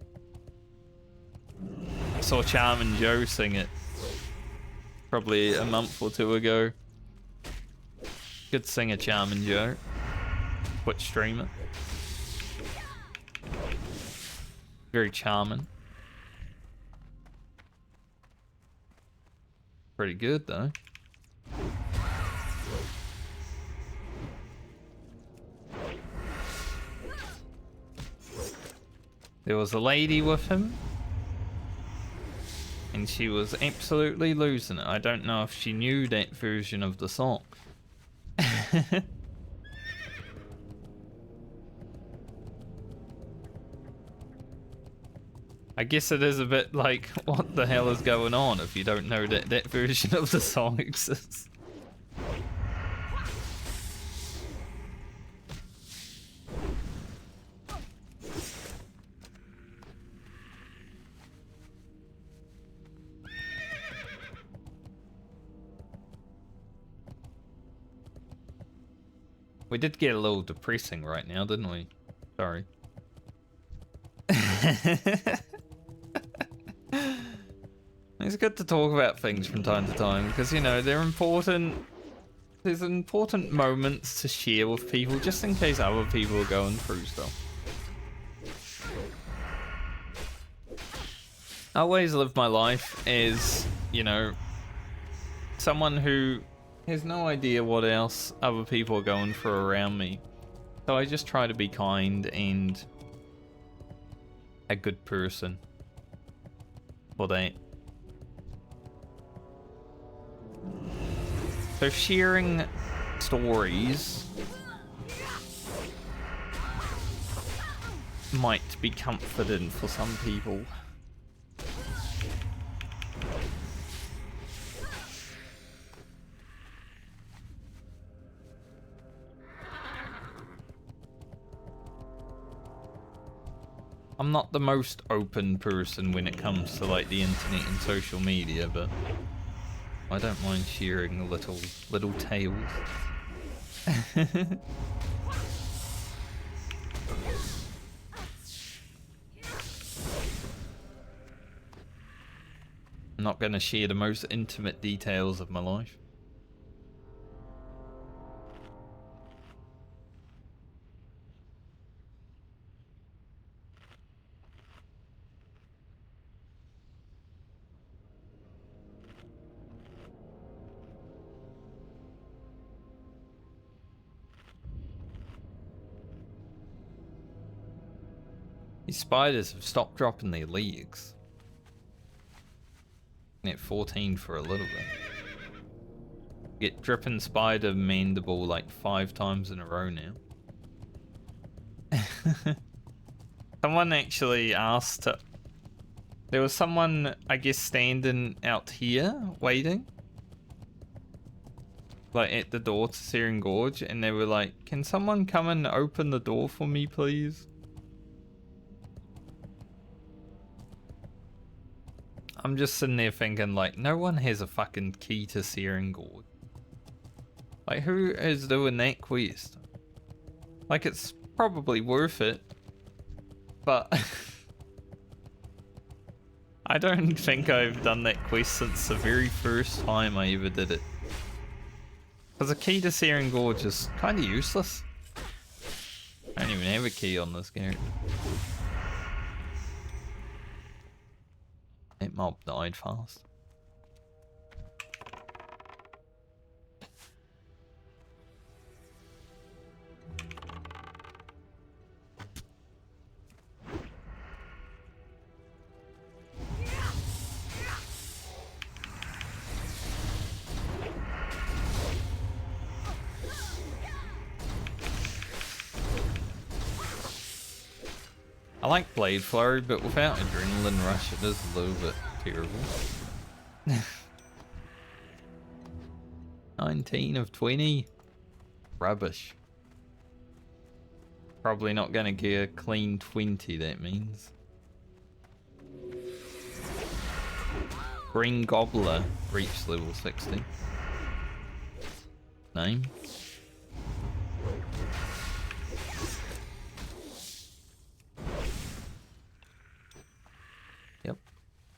I saw Charmin Joe sing it probably a month or two ago. Good singer, Charmin Joe. Twitch streamer. Very charming. Pretty good though. There was a lady with him, and she was absolutely losing it. I don't know if she knew that version of the song. I guess it is a bit like, what the hell is going on if you don't know that that version of the song exists? We did get a little depressing right now, didn't we? Sorry. It's good to talk about things from time to time because, you know, they're important. There's important moments to share with people just in case other people are going through stuff. I always live my life as, you know, someone who has no idea what else other people are going through around me. So I just try to be kind and a good person for that. So sharing stories might be comforting for some people. I'm not the most open person when it comes to like the internet and social media, but I don't mind sharing little tales. I'm not going to share the most intimate details of my life. These spiders have stopped dropping their legs. At 14 for a little bit. Get dripping spider mandible like 5 times in a row now. Someone actually asked. There was someone, I guess, standing out here waiting. Like at the door to Searing Gorge, and they were like, "Can someone come and open the door for me, please?" I'm just sitting there thinking, like, no one has a fucking key to Searing Gorge. Like, who is doing that quest? Like, it's probably worth it, but I don't think I've done that quest since the very first time I ever did it. Because a key to Searing Gorge is kind of useless. I don't even have a key on this character. That mob died fast. I like Blade Flurry, but without Adrenaline Rush it is a little bit terrible. 19 of 20. Rubbish. Probably not going to get a clean 20, that means. Green Gobbler reached level 60. Name.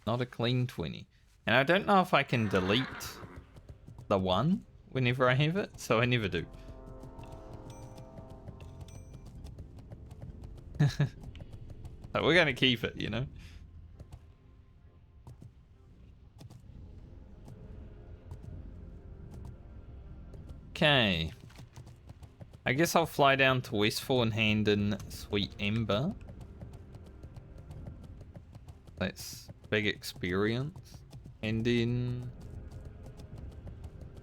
Not a clean 20. And I don't know if I can delete the 1 whenever I have it, so I never do. So we're gonna keep it, you know? Okay. I guess I'll fly down to Westfall and hand in Sweet Ember. That's big experience. And then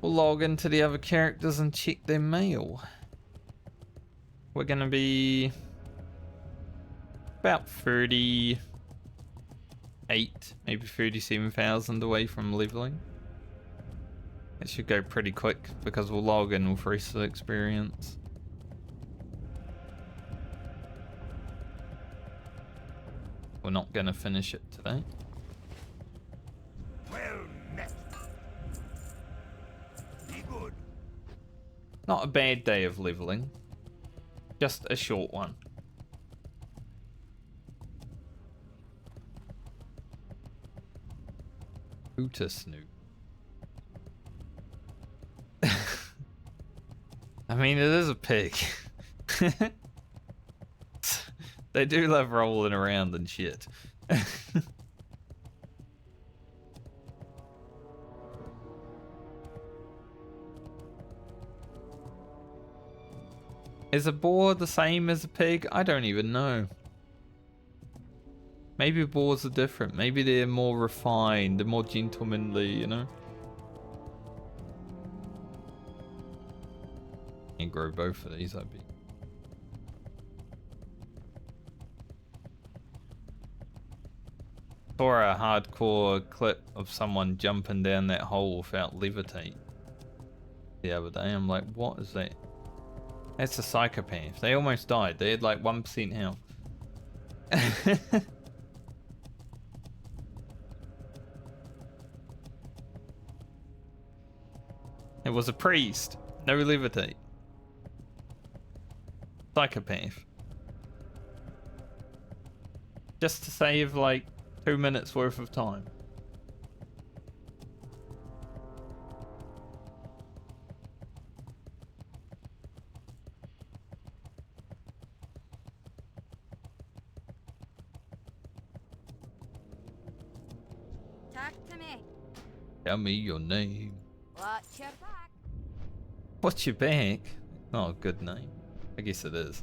we'll log into the other characters and check their mail. We're gonna be about 38, maybe 37,000 away from leveling. It should go pretty quick because we'll log in with rest of the experience. We're not gonna finish it today. Well met. Be good. Not a bad day of leveling, just a short one. Hooter Snoop. I mean, it is a pig. They do love rolling around and shit. Is a boar the same as a pig? I don't even know. Maybe boars are different. Maybe they're more refined, they're more gentlemanly, you know? You grow both of these, I'd be. Saw a hardcore clip of someone jumping down that hole without levitate the other day. I'm like, what is that? That's a psychopath. They almost died. They had like 1% health. It was a priest. No levitate. Psychopath. Just to save like 2 minutes worth of time. Talk to me. Tell me your name. Watch your back. What's your back? Oh, good name. I guess it is.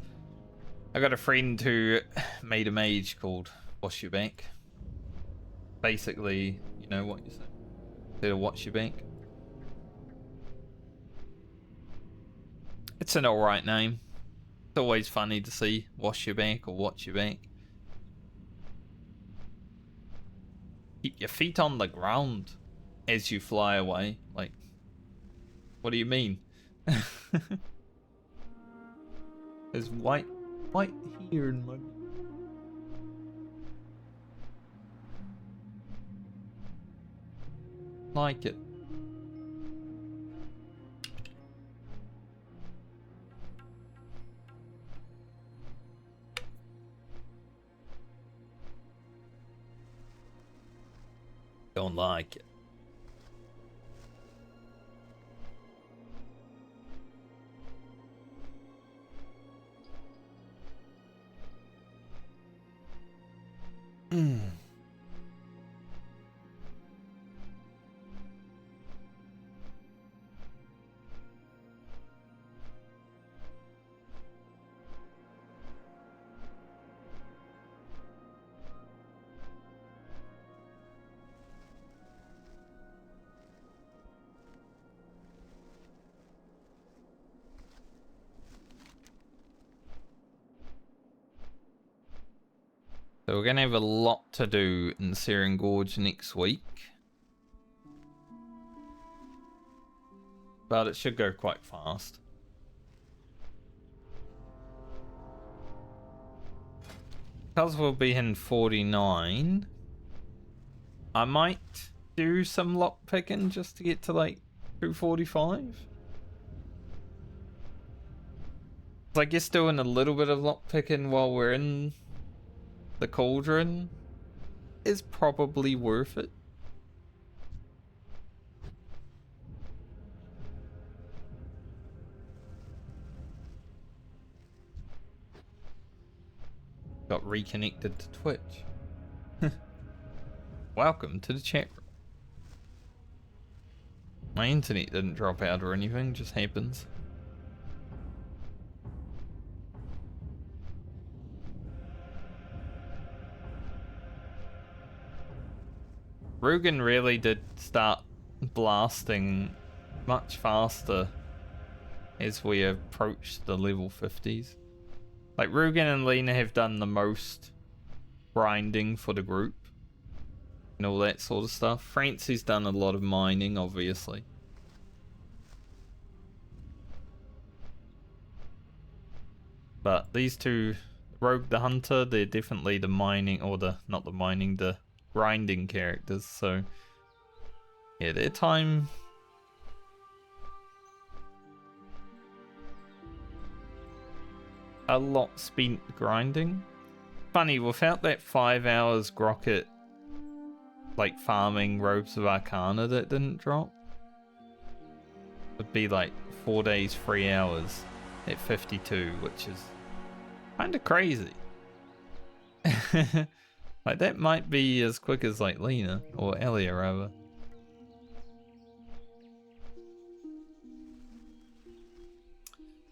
I got a friend who made a mage called Wash Your Back. Basically, you know what you say. Instead of Watch Your Back. It's an alright name. It's always funny to see Wash Your Back or Watch Your Back. Keep your feet on the ground as you fly away. Like, what do you mean? There's white here in my... Like it. Don't like it. So we're going to have a lot to do in Searing Gorge next week. But it should go quite fast. Because we'll be in 49, I might do some lock picking just to get to like 245. So I guess doing a little bit of lock picking while we're in the cauldron is probably worth it. Got reconnected to Twitch. Welcome to the chat room. My internet didn't drop out or anything, just happens. Rugen really did start blasting much faster as we approach the level 50s. Like, Rugen and Lena have done the most grinding for the group and all that sort of stuff. Francie's done a lot of mining, obviously. But these two, Rogue the Hunter, they're definitely the mining, or the, not the mining, the grinding characters, so yeah, their time a lot spent grinding. Funny, without that 5 hours Grocket like farming Robes of Arcana that didn't drop, it'd be like 4 days 3 hours at 52, which is kind of crazy. Like, that might be as quick as, like, Lena, or Elia, rather.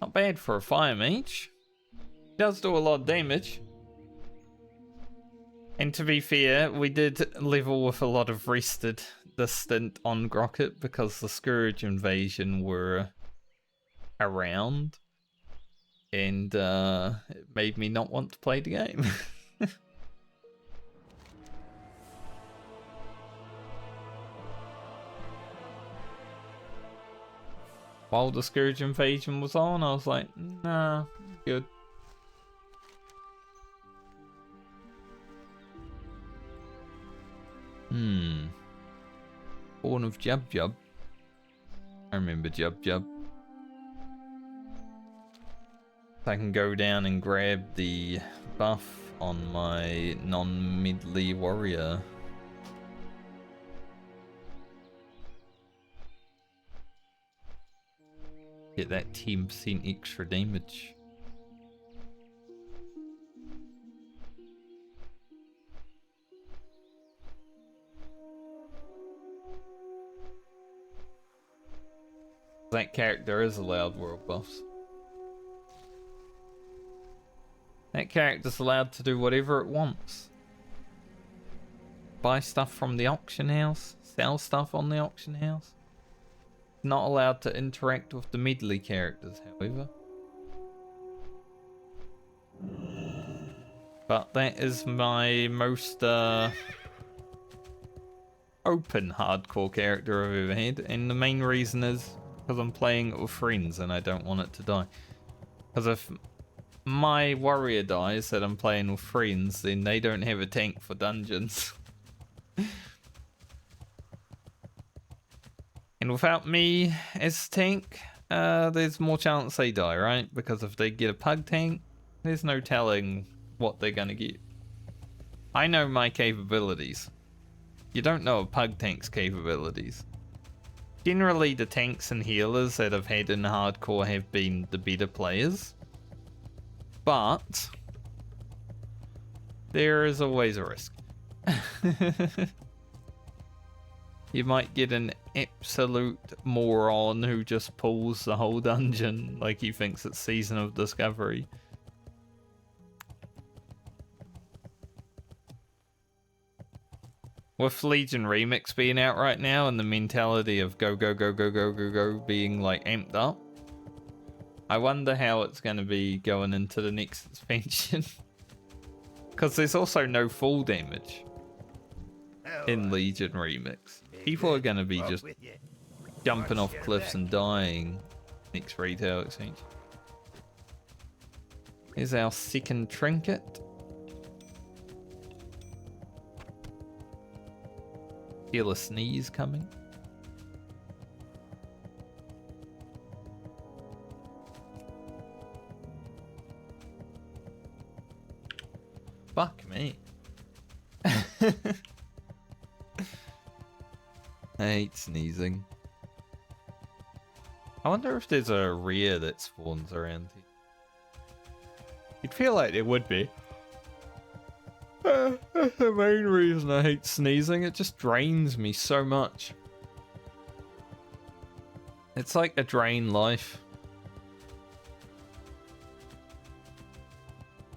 Not bad for a fire mage. Does do a lot of damage. And to be fair, we did level with a lot of rested this stint on Grocket because the Scourge invasion were around. And it made me not want to play the game. While the Scourge invasion was on, I was like, nah, good. Born of Jub Jub. I remember Jub Jub. I can go down and grab the buff on my non-Medley warrior. Get that 10% extra damage. That character is allowed world buffs. That character's allowed to do whatever it wants. Buy stuff from the auction house, sell stuff on the auction house. Not allowed to interact with the Medley characters, however. But that is my most open hardcore character I've ever had, and the main reason is because I'm playing it with friends and I don't want it to die. Because if my warrior dies that I'm playing with friends, then they don't have a tank for dungeons. And without me as tank, there's more chance they die, right? Because if they get a pug tank, there's no telling what they're gonna get. I know my capabilities. You don't know a pug tank's capabilities. Generally, the tanks and healers that I've had in hardcore have been the better players. But there is always a risk. You might get an absolute moron who just pulls the whole dungeon like he thinks it's Season of Discovery. With Legion Remix being out right now and the mentality of go, go, go, go, go, go, go being like amped up, I wonder how it's going to be going into the next expansion. Because there's also no full damage in Legion Remix. People are going to be just jumping off cliffs and dying next retail expansion. Here's our second trinket. Feel a sneeze coming. Fuck me. I hate sneezing. I wonder if there's a rare that spawns around here. You'd feel like there would be. That's the main reason I hate sneezing. It just drains me so much. It's like a drain life.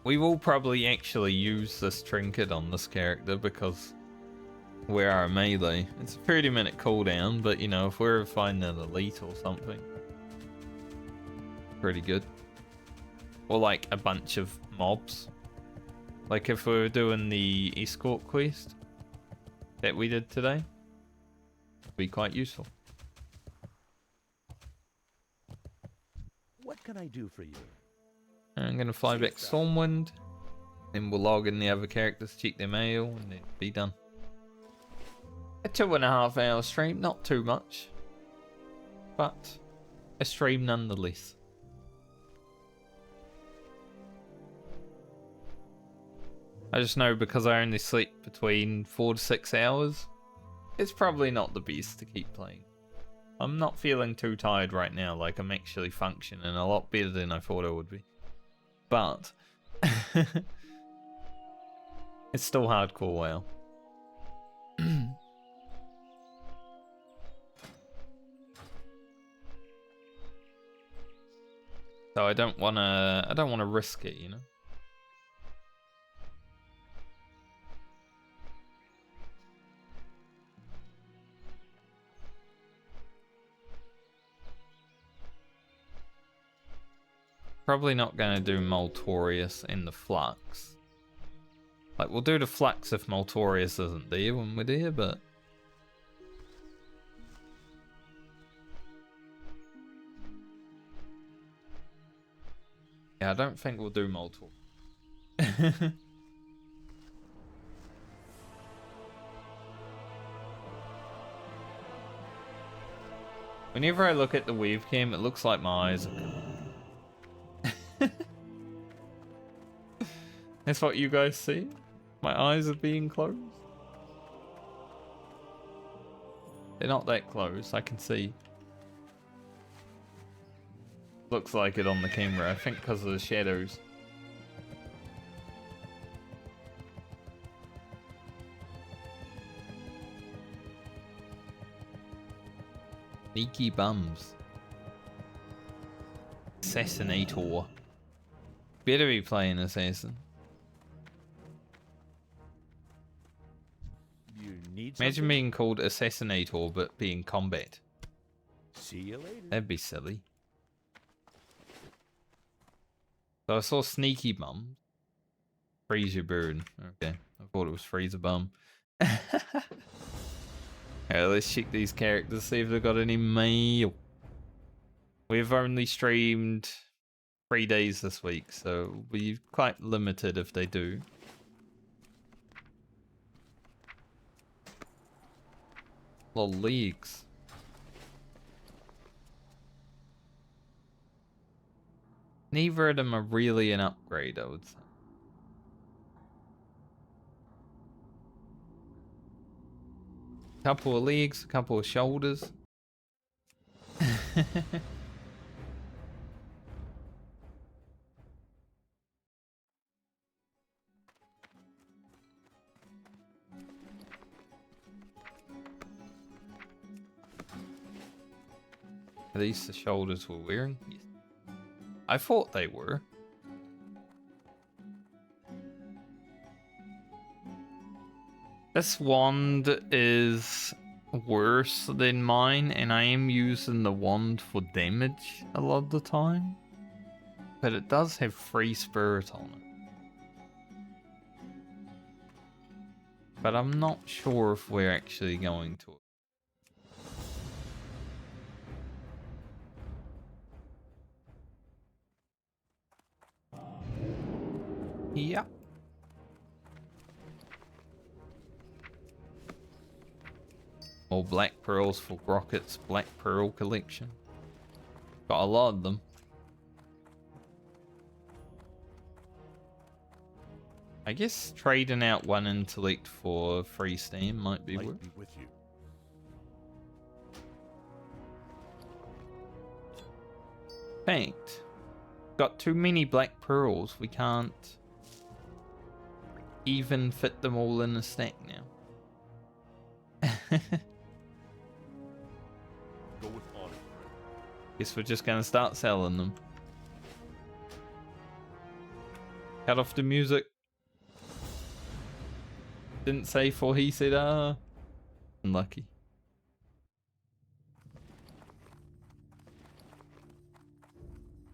We will probably actually use this trinket on this character because we are a melee. It's a 30-minute cooldown, but you know, if we're finding an elite or something, pretty good. Or like a bunch of mobs. Like if we were doing the escort quest that we did today, it'd be quite useful. What can I do for you? I'm going to fly back Stormwind, then we'll log in the other characters, check their mail, and then be done. A 2.5 hour stream, not too much, but a stream nonetheless. I just know because I only sleep between 4 to 6 hours, it's probably not the best to keep playing. I'm not feeling too tired right now, like I'm actually functioning a lot better than I thought I would be. But it's still hardcore WoW. So So I don't wanna risk it, you know? Probably not gonna do Moltorius in the Flux. Like, we'll do the Flux if Moltorius isn't there when we're there, but... yeah, I don't think we'll do Moltor. Whenever I look at the webcam, it looks like my eyes are closed. That's what you guys see? My eyes are being closed? They're not that close, I can see. Looks like it on the camera, I think because of the shadows. Sneaky bums. Assassinator. Better be playing Assassin. You need Imagine something? being called Assassinator but being combat. See you later. That'd be silly. So I saw Sneaky Bum. Freeze your burn. Okay. I thought it was Freeze a Bum. Alright, let's check these characters, see if they've got any mail. We've only streamed 3 days this week, so we're quite limited if they do. Little legs. Neither of them are really an upgrade, I would say. Couple of legs, a couple of shoulders. Are these the shoulders we're wearing? Yes. I thought they were. This wand is worse than mine, and I am using the wand for damage a lot of the time. But it does have free spirit on it. But I'm not sure if we're actually going to. Yeah. More black pearls for Grocket's Black Pearl collection. Got a lot of them. I guess trading out one intellect for free steam might be Light worth. be with you. Fact. Got too many black pearls. We can't even fit them all in a stack now. Go with honor, friend. Guess we're just gonna start selling them. Cut off the music. Didn't say for he said unlucky.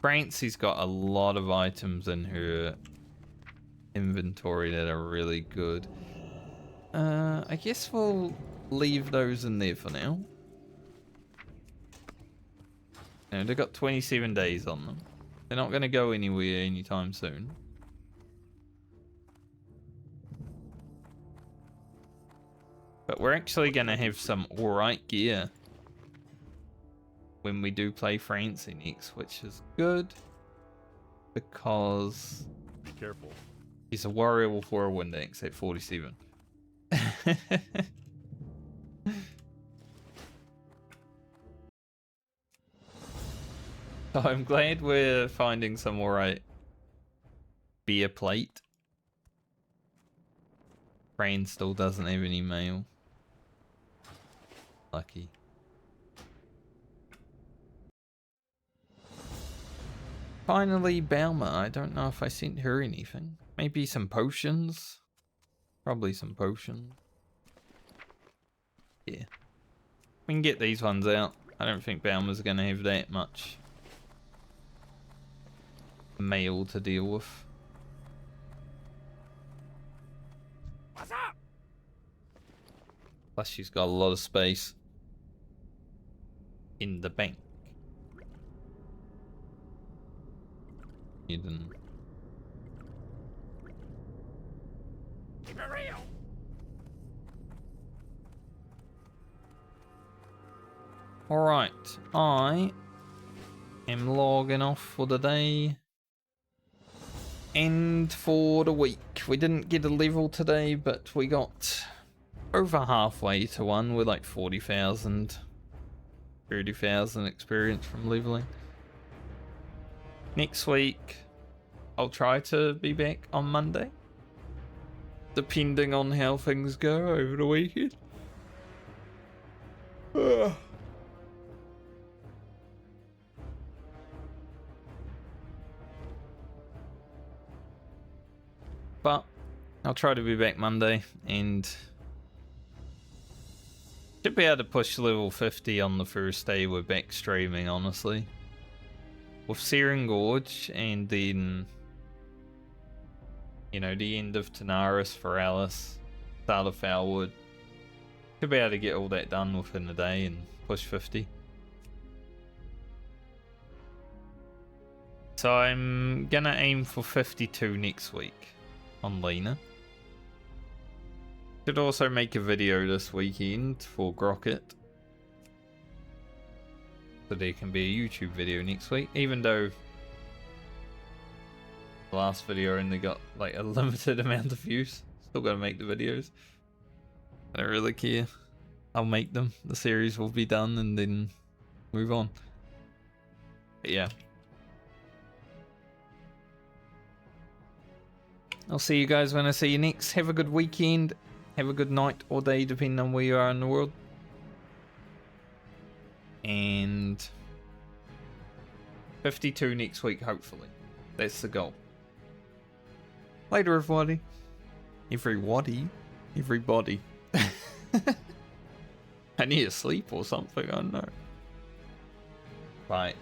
Francie's got a lot of items in her inventory that are really good. I guess we'll leave those in there for now. You know, they've got 27 days on them. They're not going to go anywhere anytime soon. But we're actually going to have some alright gear when we do play Francie next, which is good. Because Be careful. he's a warrior with Whirlwind Axe at 47. So I'm glad we're finding some alright beer plate. Fran still doesn't have any mail. Lucky. finally, Belma. I don't know if I sent her anything. Maybe some potions. Probably some potions. Yeah. We can get these ones out. I don't think Belma's going to have that much mail to deal with. What's up? Plus, she's got a lot of space in the bank. Hidden. Keep it real. Alright, I am logging off for the day and for the week. We didn't get a level today, but we got over halfway to one with like 40,000, 30,000 experience from leveling. Next week, I'll try to be back on Monday, depending on how things go over the weekend. But I'll try to be back Monday and should be able to push level 50 on the first day we're back streaming, honestly. With Searing Gorge and then, you know, the end of Tanaris for Alice, start of Foulwood. Should be able to get all that done within a day and push 50. So I'm gonna aim for 52 next week on Lena. Should also make a video this weekend for Grocket. So there can be a YouTube video next week, even though the last video only got like a limited amount of views. Still gotta make the videos. I don't really care. I'll make them. The series will be done and then move on. But yeah. I'll see you guys when I see you next. Have a good weekend. Have a good night or day, depending on where you are in the world. And 52 next week, hopefully. That's the goal. Later, everybody. Everybody. I need to sleep or something, I don't know. Bye.